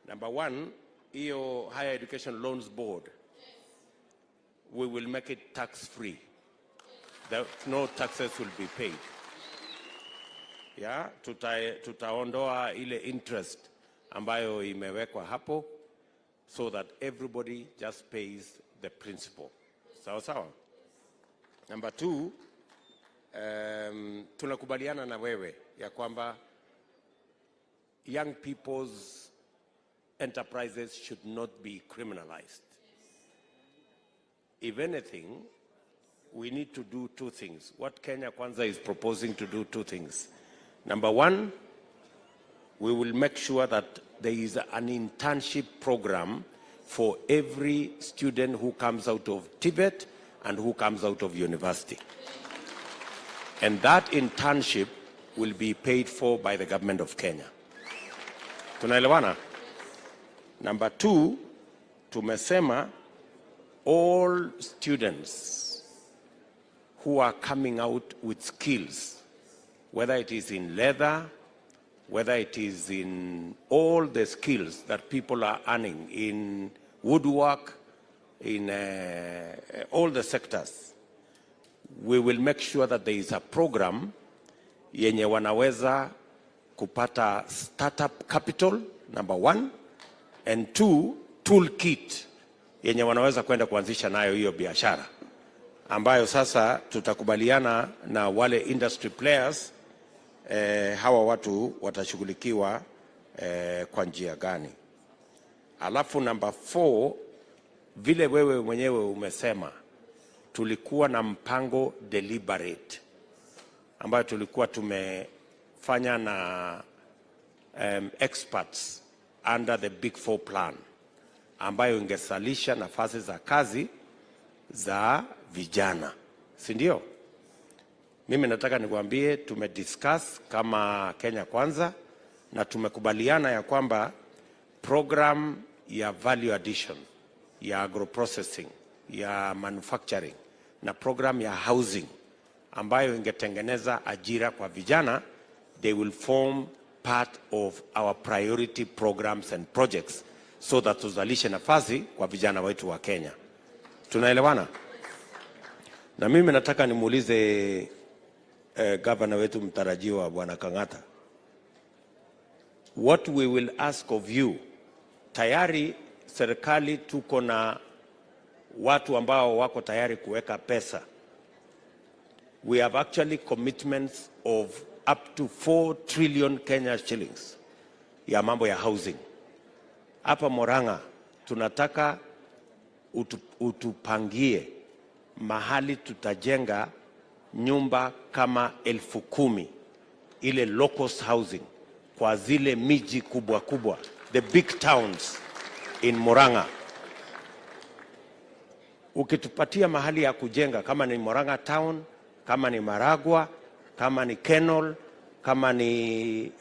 [SPEAKER 2] Number one, EO Higher Education Loans Board, we will make it tax-free. No taxes will be paid. Yeah, tutaondoa ile interest ambayo imewekwa hapo, so that everybody just pays the principal. Sawa sawa. Number two, tunakubaliana na wewe ya kwamba young people's enterprises should not be criminalized. If anything, we need to do two things. What Kenya Kwanza is proposing to do two things. Number one, we will make sure that there is an internship program for every student who comes out of Tibet and who comes out of university. And that internship will be paid for by the government of Kenya. Tunaelewana? Number two, tumesema all students who are coming out with skills, whether it is in leather, whether it is in all the skills that people are earning in woodwork, in all the sectors, we will make sure that there is a program yenye wanaweza kupata startup capital, number one, and two, toolkit yenye wanaweza kwenda kuanzisha nayo hiyo biashara, ambayo sasa tutakubaliana na wale industry players hawa watu watashughulikiwa kwa njia gani. Alafu number 4, vile wewe mwenyewe umesema, tulikuwa na mpango deliberate ambayo tulikuwa tumefanya na experts under the Big Four plan, ambayo ingesalisha nafasi za kazi za vijana, si ndio? Mimi nataka nikwambie tumediscuss kama Kenya Kwanza na tumekubaliana ya kwamba program ya value addition, ya agroprocessing, ya manufacturing na program ya housing ambayo ingetengeneza ajira kwa vijana, they will form part of our priority programs and projects, so that tuzalishe nafasi kwa vijana wetu wa Kenya. Tunaelewana? Na mimi nataka nimuulize governor wetu mtarajiwa Bwana Kang'ata, what we will ask of you, tayari serikali tuko na watu ambao wako tayari kuweka pesa. We have actually commitments of up to 4 trillion Kenya shillings ya mambo ya housing. Hapa Murang'A tunataka utupangie mahali tutajenga nyumba kama 10,000, ile locust housing kwa zile miji kubwa kubwa, the big towns in Murang'A. Ukitupatia mahali ya kujenga, kama ni Murang'A town, kama ni Maragwa, kama ni Kenol, kama ni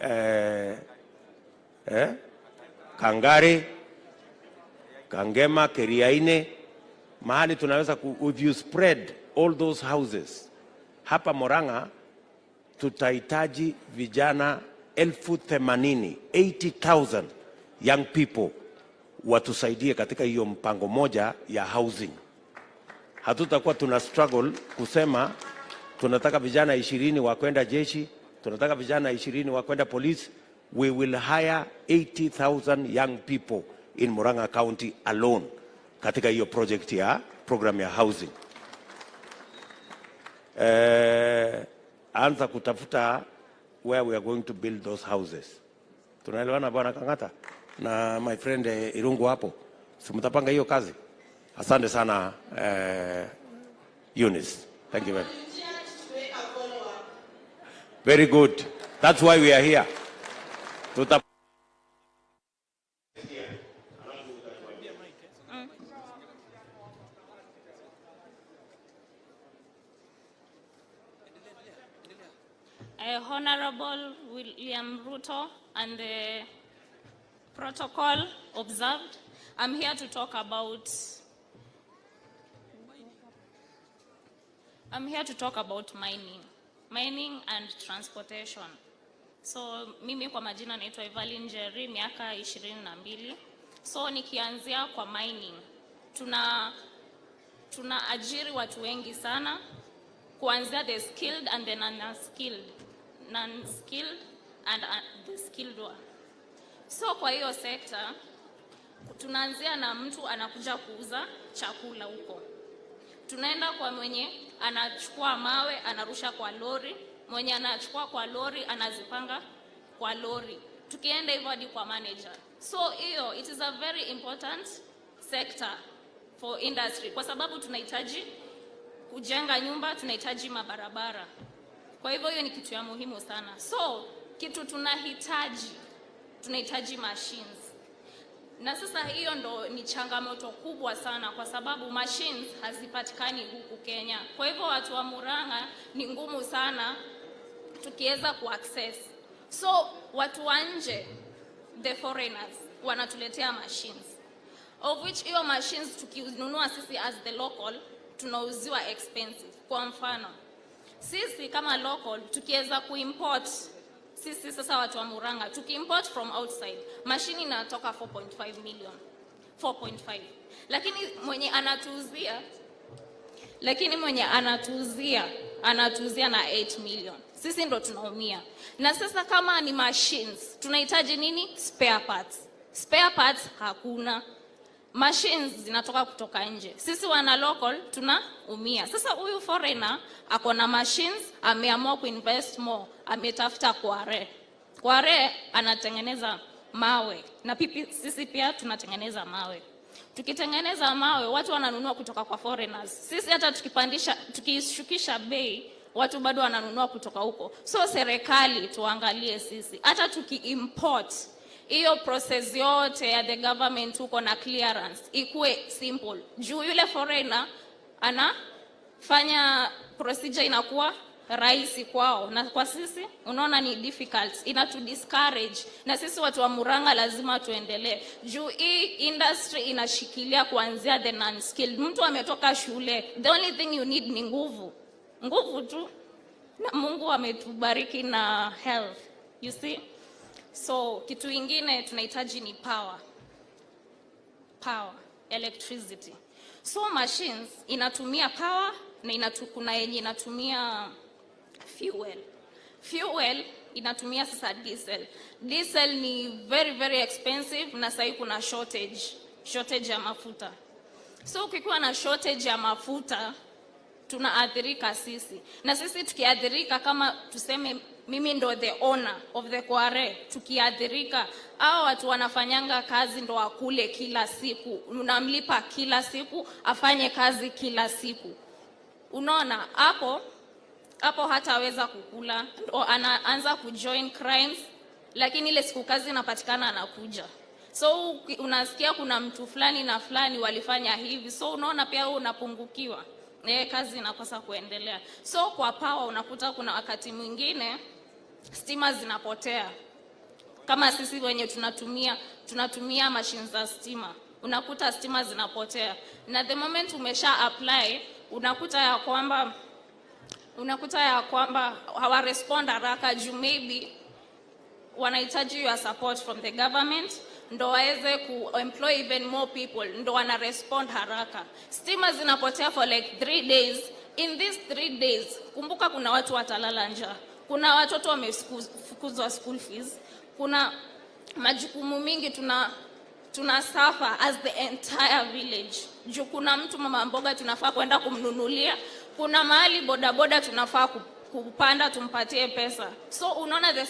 [SPEAKER 2] Kangare, Kangema, Keriaine, mahali tunaweza if you spread all those houses, hapa Murang'A tutahitaji vijana 80,000, 80,000 young people watusaidie katika hiyo mpango moja ya housing. Hatutakuwa tuna struggle kusema tunataka vijana 20 wa kwenda jeshi, tunataka vijana 20 wa kwenda police. We will hire 80,000 young people in Murang'A County alone katika hiyo project ya program ya housing. Anza kutafuta where we are going to build those houses. Tunaelewana Bwana Kang'ata na my friend Irungu hapo? Simtapanga hiyo kazi. Asante sana Eunice. Thank you very much. Very good. That's why we are here.
[SPEAKER 16] Honorable William Ruto and the protocol observed, I'm here to talk about mining and transportation. So mimi kwa majina naitwa Evelyn Njeri, miaka 22. So nikianzia kwa mining, tuna ajiri watu wengi sana, kuanzia the skilled and the non-skilled and the skilled one. So kwa hiyo sekta tunaanzia na mtu anakuja kuuza chakula huko. Tunaenda kwa mwenye anachukua mawe anarusha kwa lori, mwenye anachukua kwa lori anazipanga kwa lori. Tukienda hivyo hadi kwa manager. So hiyo it is a very important sector for industry kwa sababu tunahitaji kujenga nyumba, tunahitaji mabarabara. Kwa hivyo hiyo ni kitu ya muhimu sana. So kitu tunahitaji machines. Na sasa hiyo ndo ni changamoto kubwa sana kwa sababu machines hazipatikani huku Kenya. Kwa hivyo watu wa Murang'A ni ngumu sana tukiweza kuaccess. So watu wa nje, the foreigners, wanatuletea machines. Of which hiyo machines tukinunua sisi as the local tunauziwa expensive. Kwa mfano, sisi kama local tukiweza kuimport, sisi sasa watu wa Murang'A tukiimport from outside, machine inatoka 4.5 million. 4.5. Lakini mwenye anatuuzia na 8 million. Sisi ndo tunaumia. Na sasa kama ni machines, tunahitaji nini? Spare parts. Spare parts hakuna. Machines zinatoka kutoka nje. Sisi wana local tunaumia. Sasa huyu foreigner ako na machines, ameamua kuinvest more, ametafuta Kware. Kware anatengeneza mawe na sisi pia tunatengeneza mawe. Tukitengeneza mawe watu wananunua kutoka kwa foreigners. Sisi hata tukishukisha bei watu bado wananunua kutoka huko. So serikali tuangalie sisi. Hata tukiimport hiyo process yote ya the government huko na clearance ikuwe simple. Juu yule foreigner anafanya procedure inakuwa rahisi kwao, na kwa sisi unaona ni difficult, inatu discourage. Na sisi watu wa Murang'A lazima tuendelee. Juu hii industry inashikilia kuanzia the non-skilled. Mtu ametoka shule, the only thing you need ni nguvu. Nguvu tu. Na Mungu ametubariki na health. You see? So kitu ingine tunahitaji ni power, electricity. So machines inatumia power na kuna yenye inatumia fuel inatumia sasa diesel ni very very expensive, na sasa kuna shortage ya mafuta. So ukikuwa na shortage ya mafuta tunaathirika sisi, na sisi tukiathirika, kama tuseme mimi ndo the owner of the Kware, tukiathirika, hao watu wanafanyanga kazi ndo akule kila siku, unamlipa kila siku afanye kazi kila siku. Unaona hapo hataweza kukula, ndo anaanza kujoin crimes, lakini ile siku kazi inapatikana anakuja. So unasikia kuna mtu fulani na fulani walifanya hivi, so unaona pia wewe unapungukiwa, kazi inakosa kuendelea. So kwa power unakuta kuna wakati mwingine stima zinapotea. Kama sisi wenye tunatumia machines za stima, unakuta stima zinapotea. Na the moment umesha apply, unakuta ya kwamba hawa respond haraka, juu maybe wanahitaji your support from the government ndo waweze ku-employ even more people, ndo wana respond haraka. Stima zinapotea for like 3 days. In these 3 days, kumbuka kuna watu watalala njaa. Kuna watoto wamefukuzwa school fees. Kuna majukumu mingi tuna suffer as the entire village. Juu kuna mtu mama mboga tunafaa kwenda kumnunulia. Kuna mahali bodaboda tunafaa kupanda tumpatie pesa. So unaona the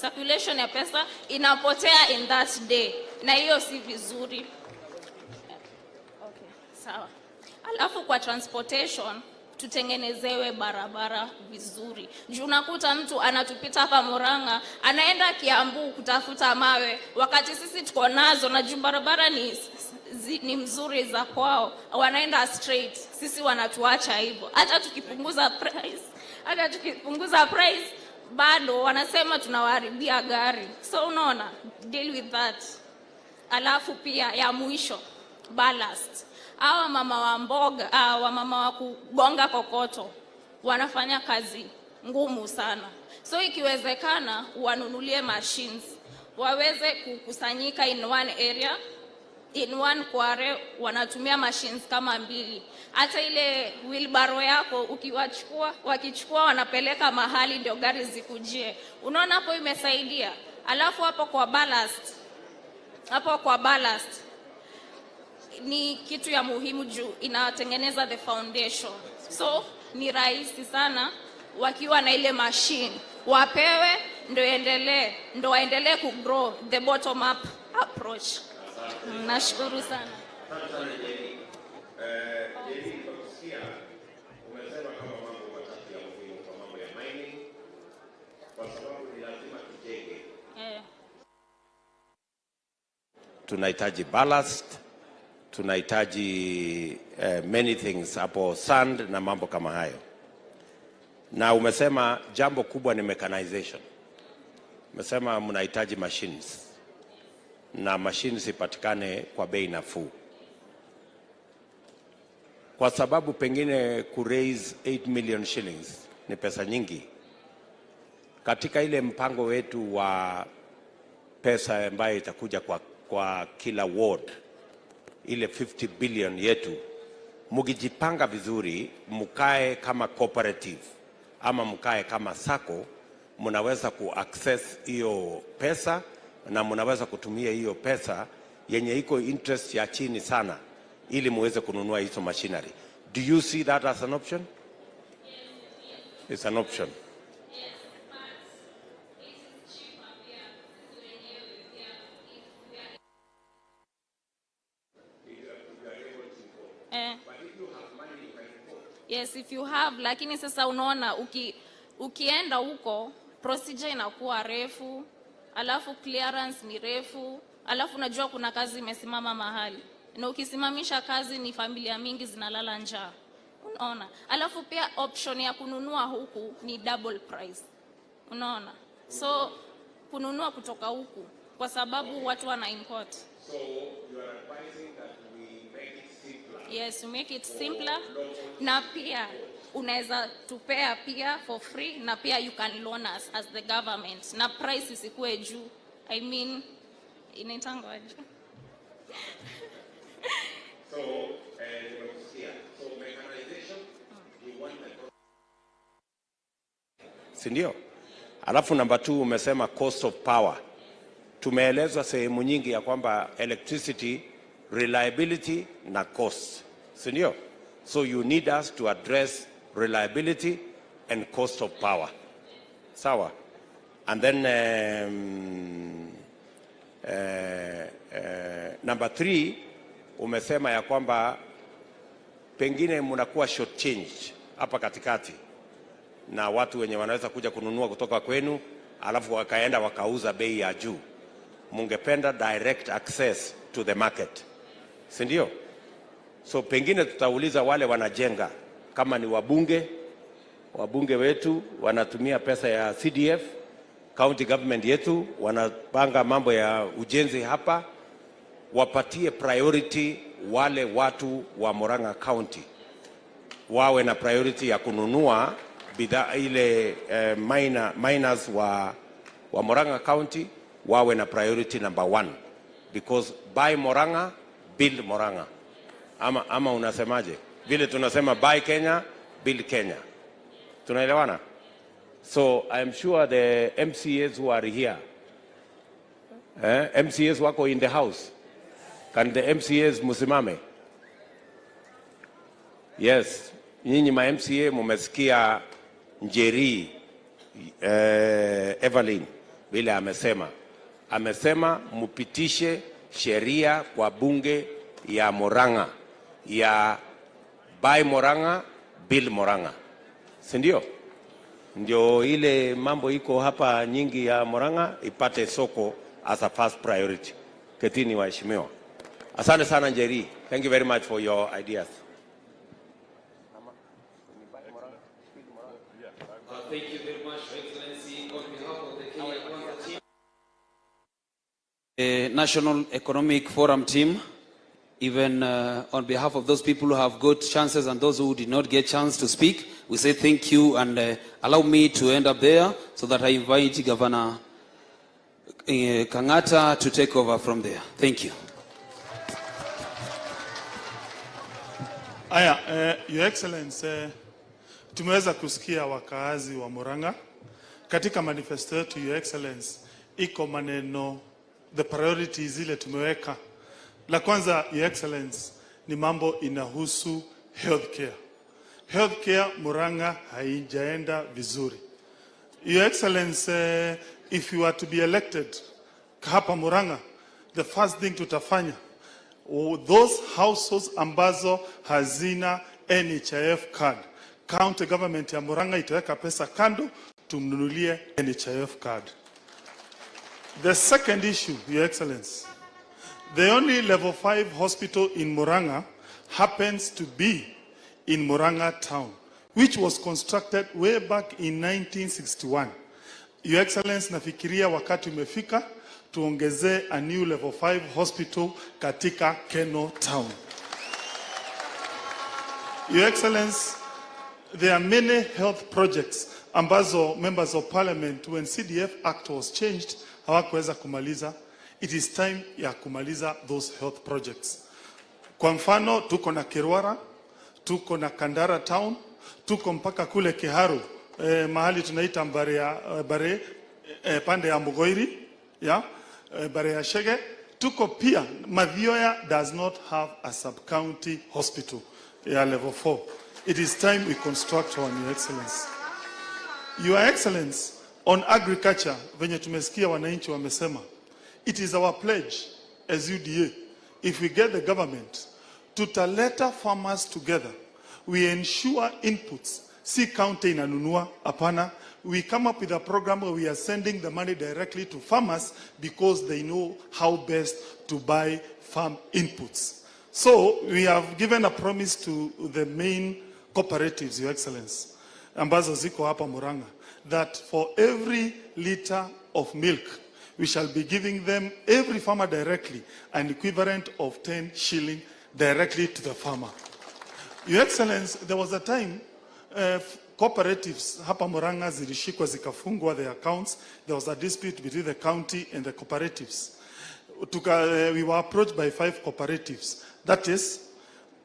[SPEAKER 16] circulation ya pesa inapotea in that day, na hiyo si vizuri. Okay, sawa. Alafu kwa transportation tutengenezewe barabara vizuri. Juu unakuta mtu anatupita hapa Murang'A anaenda Kiambu kutafuta mawe, wakati sisi tuko nazo, na juu barabara ni mzuri za kwao, wanaenda straight, sisi wanatuacha hivyo. Hata tukipunguza price hata tukipunguza price bado wanasema tunawaharibia gari. So unaona, deal with that. Alafu pia ya mwisho, ballast. Hawa mama wa mboga, wa mama wa kugonga kokoto wanafanya kazi ngumu sana. So ikiwezekana wanunulie machines, waweze kukusanyika in one area, in one quarry, wanatumia machines kama 2. Hata ile wheelbarrow yako wakichukua wanapeleka mahali ndio gari zikujie. Unaona hapo imesaidia. Alafu hapo kwa ballast ni kitu ya muhimu juu inatengeneza the foundation. So ni rahisi sana wakiwa na ile machine wapewe ndio waendelee ku grow the bottom up approach. Nashukuru sana.
[SPEAKER 2] Umesema kama mambo matatu ya muhimu kwa mambo ya mining, kwa sababu ni lazima tujenge. Tunahitaji ballast, tunahitaji many things hapo, sand na mambo kama hayo. Na umesema jambo kubwa ni mechanization. Umesema mnahitaji machines, na machines ipatikane kwa bei nafuu, kwa sababu pengine ku raise 8 million shillings ni pesa nyingi. Katika ile mpango wetu wa pesa ambayo itakuja kwa kila ward, ile 50 billion yetu, mukijipanga vizuri, mukae kama cooperative ama mukae kama sako, mnaweza ku-access hiyo pesa na mnaweza kutumia hiyo pesa yenye iko interest ya chini sana ili muweze kununua hizo machinery. Do you see that as an option? Yes. It's an option. Yes, but it is cheaper here.
[SPEAKER 16] Yes, if you have, lakini sasa unaona ukienda huko procedure inakuwa refu, alafu clearance ni refu, alafu unajua kuna kazi imesimama mahali. Na ukisimamisha kazi ni familia mingi zinalala njaa. Unaona? Alafu pia option ya kununua huku ni double price. Unaona? So kununua kutoka huku kwa sababu watu wana import.
[SPEAKER 2] So you are advising that we make it simpler.
[SPEAKER 16] Yes, we make it simpler. Na pia unaweza tupea pia for free, na pia you can loan us as the government. Na price isikuwe juu. I mean inaitangwa juu.
[SPEAKER 2] So, so mechanization, you want the... Sindio? Alafu number 2 umesema cost of power. Tumeelezwa sehemu nyingi ya kwamba electricity, reliability na cost. Sindio? So you need us to address reliability and cost of power. Sawa? And then number 3, umesema ya kwamba pengine mnakuwa short change hapa katikati na watu wenye wanaweza kuja kununua kutoka kwenu alafu wakaenda wakauza bei ya juu. Mungependa direct access to the market. Si ndio? So pengine tutauliza wale wanajenga, kama ni wabunge wetu wanatumia pesa ya CDF, county government yetu wanapanga mambo ya ujenzi hapa, wapatie priority wale watu wa Murang'A County, wawe na priority ya kununua bidhaa ile miners wa Murang'A County wawe na priority number 1, because buy Murang'A, build Murang'A. Ama unasemaje? Vile tunasema buy Kenya, build Kenya. Tunaelewana? So I am sure the MCAs who are here, MCAs wako in the house. Can the MCAs musimame? Yes, nyinyi ma MCA mumesikia Njeri Evelyn vile amesema mupitishe sheria kwa bunge ya Murang'A ya buy Murang'A, build Murang'A. Si ndio? Ndio ile mambo iko hapa nyingi ya Murang'A ipate soko as a first priority. Ketini waheshimiwa. Asante sana Njeri. Thank you very much for your ideas.
[SPEAKER 11] National Economic Forum team, even on behalf of those people who have got chances and those who did not get chance to speak, we say thank you and allow me to end up there so that I invite Governor Kang'ata to take over from there. Thank you.
[SPEAKER 5] Aya, Your Excellency, tumeweza kusikia wakaazi wa Murang'A. Katika manifesto yetu, Your Excellency, iko maneno, the priorities zile tumeweka. La kwanza, Your Excellency, ni mambo inahusu healthcare. Healthcare Murang'A haijaenda vizuri. Your Excellency, if you are to be elected hapa Murang'A, the first thing tutafanya, those households ambazo hazina NHIF card, county government ya Murang'A itaweka pesa kando tumnunulie NHIF card. The second issue, Your Excellency, the only level 5 hospital in Murang'A happens to be in Murang'A town, which was constructed way back in 1961. Your Excellency, nafikiria wakati umefika tuongeze a new level 5 hospital katika Keno town. Your Excellency, there are many health projects ambazo members of parliament, when CDF Act was changed, hawakuweza kumaliza. It is time ya kumaliza those health projects. Kwa mfano, tuko na Kirwara, tuko na Kandara town, tuko mpaka kule Kiharu, mahali tunaita Bare, pande ya Mugoiri, yeah? Bare ya Shege. Tuko pia, Mathioya does not have a sub-county hospital, level 4. It is time we construct one, Your Excellency. Your Excellency, on agriculture, venye tumesikia wananchi wamesema, it is our pledge as UDA, if we get the government, tutaleta farmers together. We ensure inputs. Si county inanunua, apana. We come up with a program where we are sending the money directly to farmers because they know how best to buy farm inputs. So we have given a promise to the main cooperatives, Your Excellency, ambazo ziko hapa Murang'A, that for every liter of milk, we shall be giving them, every farmer directly, an equivalent of 10 shilling directly to the farmer. Your Excellency, there was a time cooperatives hapa Murang'A zilishikwa zikafungwa their accounts. There was a dispute between the county and the cooperatives. We were approached by 5 cooperatives. That is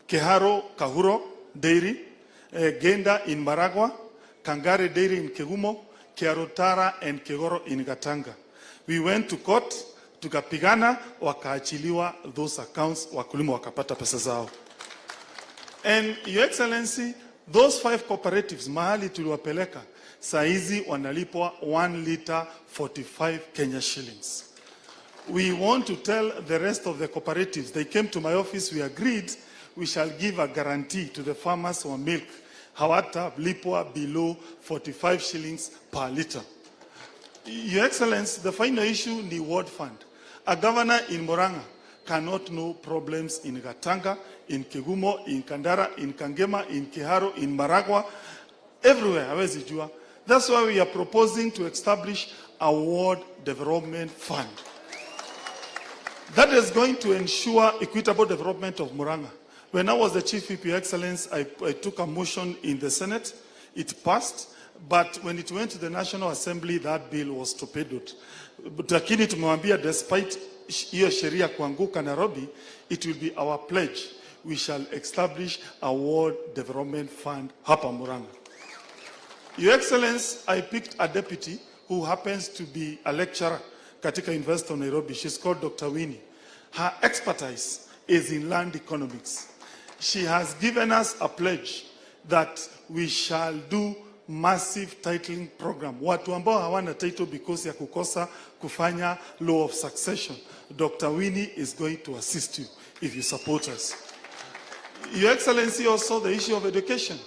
[SPEAKER 5] Keharo Kahuro Dairy, Genda in Maragua, Kangare Dairy in Kegumo, Kiarotara and Kegoro in Gatanga. We went to court, tukapigana, wakaachiliwa those accounts, wakulima wakapata pesa zao. And Your Excellency, those 5 cooperatives, mahali tuliwapeleka, saizi wanalipwa 1 liter 45 Kenya shillings. We want to tell the rest of the cooperatives, they came to my office, we agreed, we shall give a guarantee to the farmers wa milk, hawata lipwa below 45 shillings per liter. Your Excellency, the final issue, the ward fund. A governor in Murang'A cannot know problems in Gatanga, in Kegumo, in Kandara, in Kangema, in Kiharo, in Maragua, everywhere, hawezi jua. That's why we are proposing to establish a ward development fund. That is going to ensure equitable development of Murang'A. When I was the Chief VP, Excellence, I took a motion in the Senate. It passed. But when it went to the National Assembly, that bill was torpedoed. Lakini tumewambia, despite hiyo sheria kuanguka Nairobi, it will be our pledge. We shall establish a ward development fund hapa Murang'A. Your Excellency, I picked a deputy who happens to be a lecturer katika University of Nairobi. She's called Dr. Winnie. Her expertise is in land economics. She has given us a pledge that we shall do massive titling program. Watu ambao hawana title because ya kukosa kufanya law of succession. Dr. Winnie is going to assist you if you support us. Your Excellency, also the issue of education.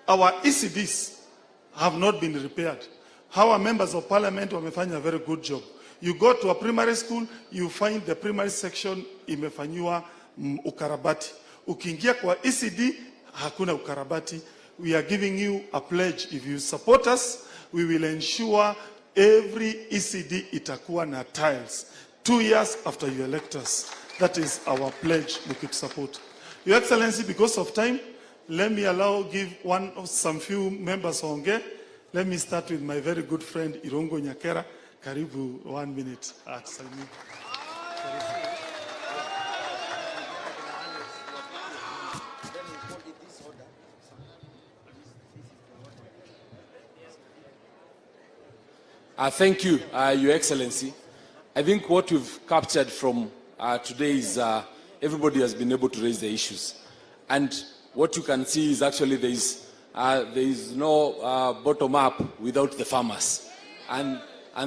[SPEAKER 5] Our ECDs have not been repaired. Our members of parliament wamefanya a very good job. You go to a primary school, you find the primary section imefanyiwa ukarabati. Ukiingia kwa ECD, hakuna ukarabati. We are giving you a pledge. If you support us, we will ensure every ECD itakuwa na tiles. 2 years after you elect us. That is our pledge, support. Your Excellency, because of time, let me give some few members onge. Let me start with my very good friend Irongo Nyakera. Karibu 1 minute at Salmi.
[SPEAKER 6] Thank you, Your Excellency. I think what we've captured from today is everybody has been able to raise the issues. And what you can see is actually there is no bottom-up without the farmers. And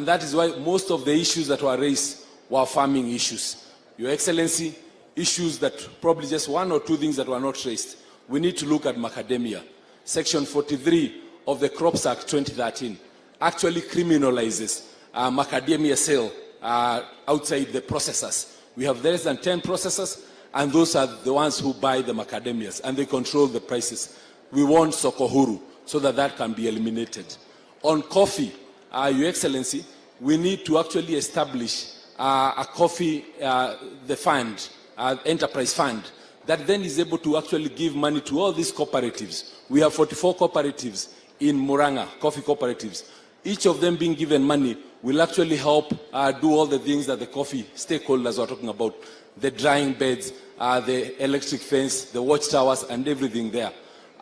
[SPEAKER 6] that is why most of the issues that were raised were farming issues. Your Excellency, issues that probably just 1 or 2 things that were not raised. We need to look at macadamia. Section 43 of the Crops Act 2013 actually criminalizes macadamia sale outside the processors. We have less than 10 processors, and those are the ones who buy the macadamias, and they control the prices. We want soko huru so that can be eliminated. On coffee, Your Excellency, we need to actually establish a coffee, the fund, enterprise fund, that then is able to actually give money to all these cooperatives. We have 44 cooperatives in Murang'A, coffee cooperatives. Each of them being given money will actually help do all the things that the coffee stakeholders are talking about, the drying beds, the electric fence, the watchtowers, and everything there.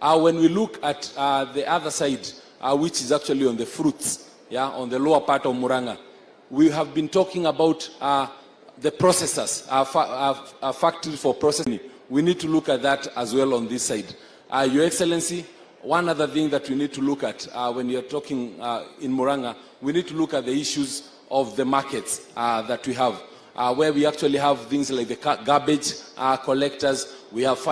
[SPEAKER 6] When we look at the other side, which is actually on the fruits, on the lower part of Murang'A, we have been talking about the processors, factory for processing. We need to look at that as well on this side. Your Excellency, one other thing that we need to look at when you're talking in Murang'A, we need to look at the issues of the markets that we have, where we actually have things like the garbage collectors. We have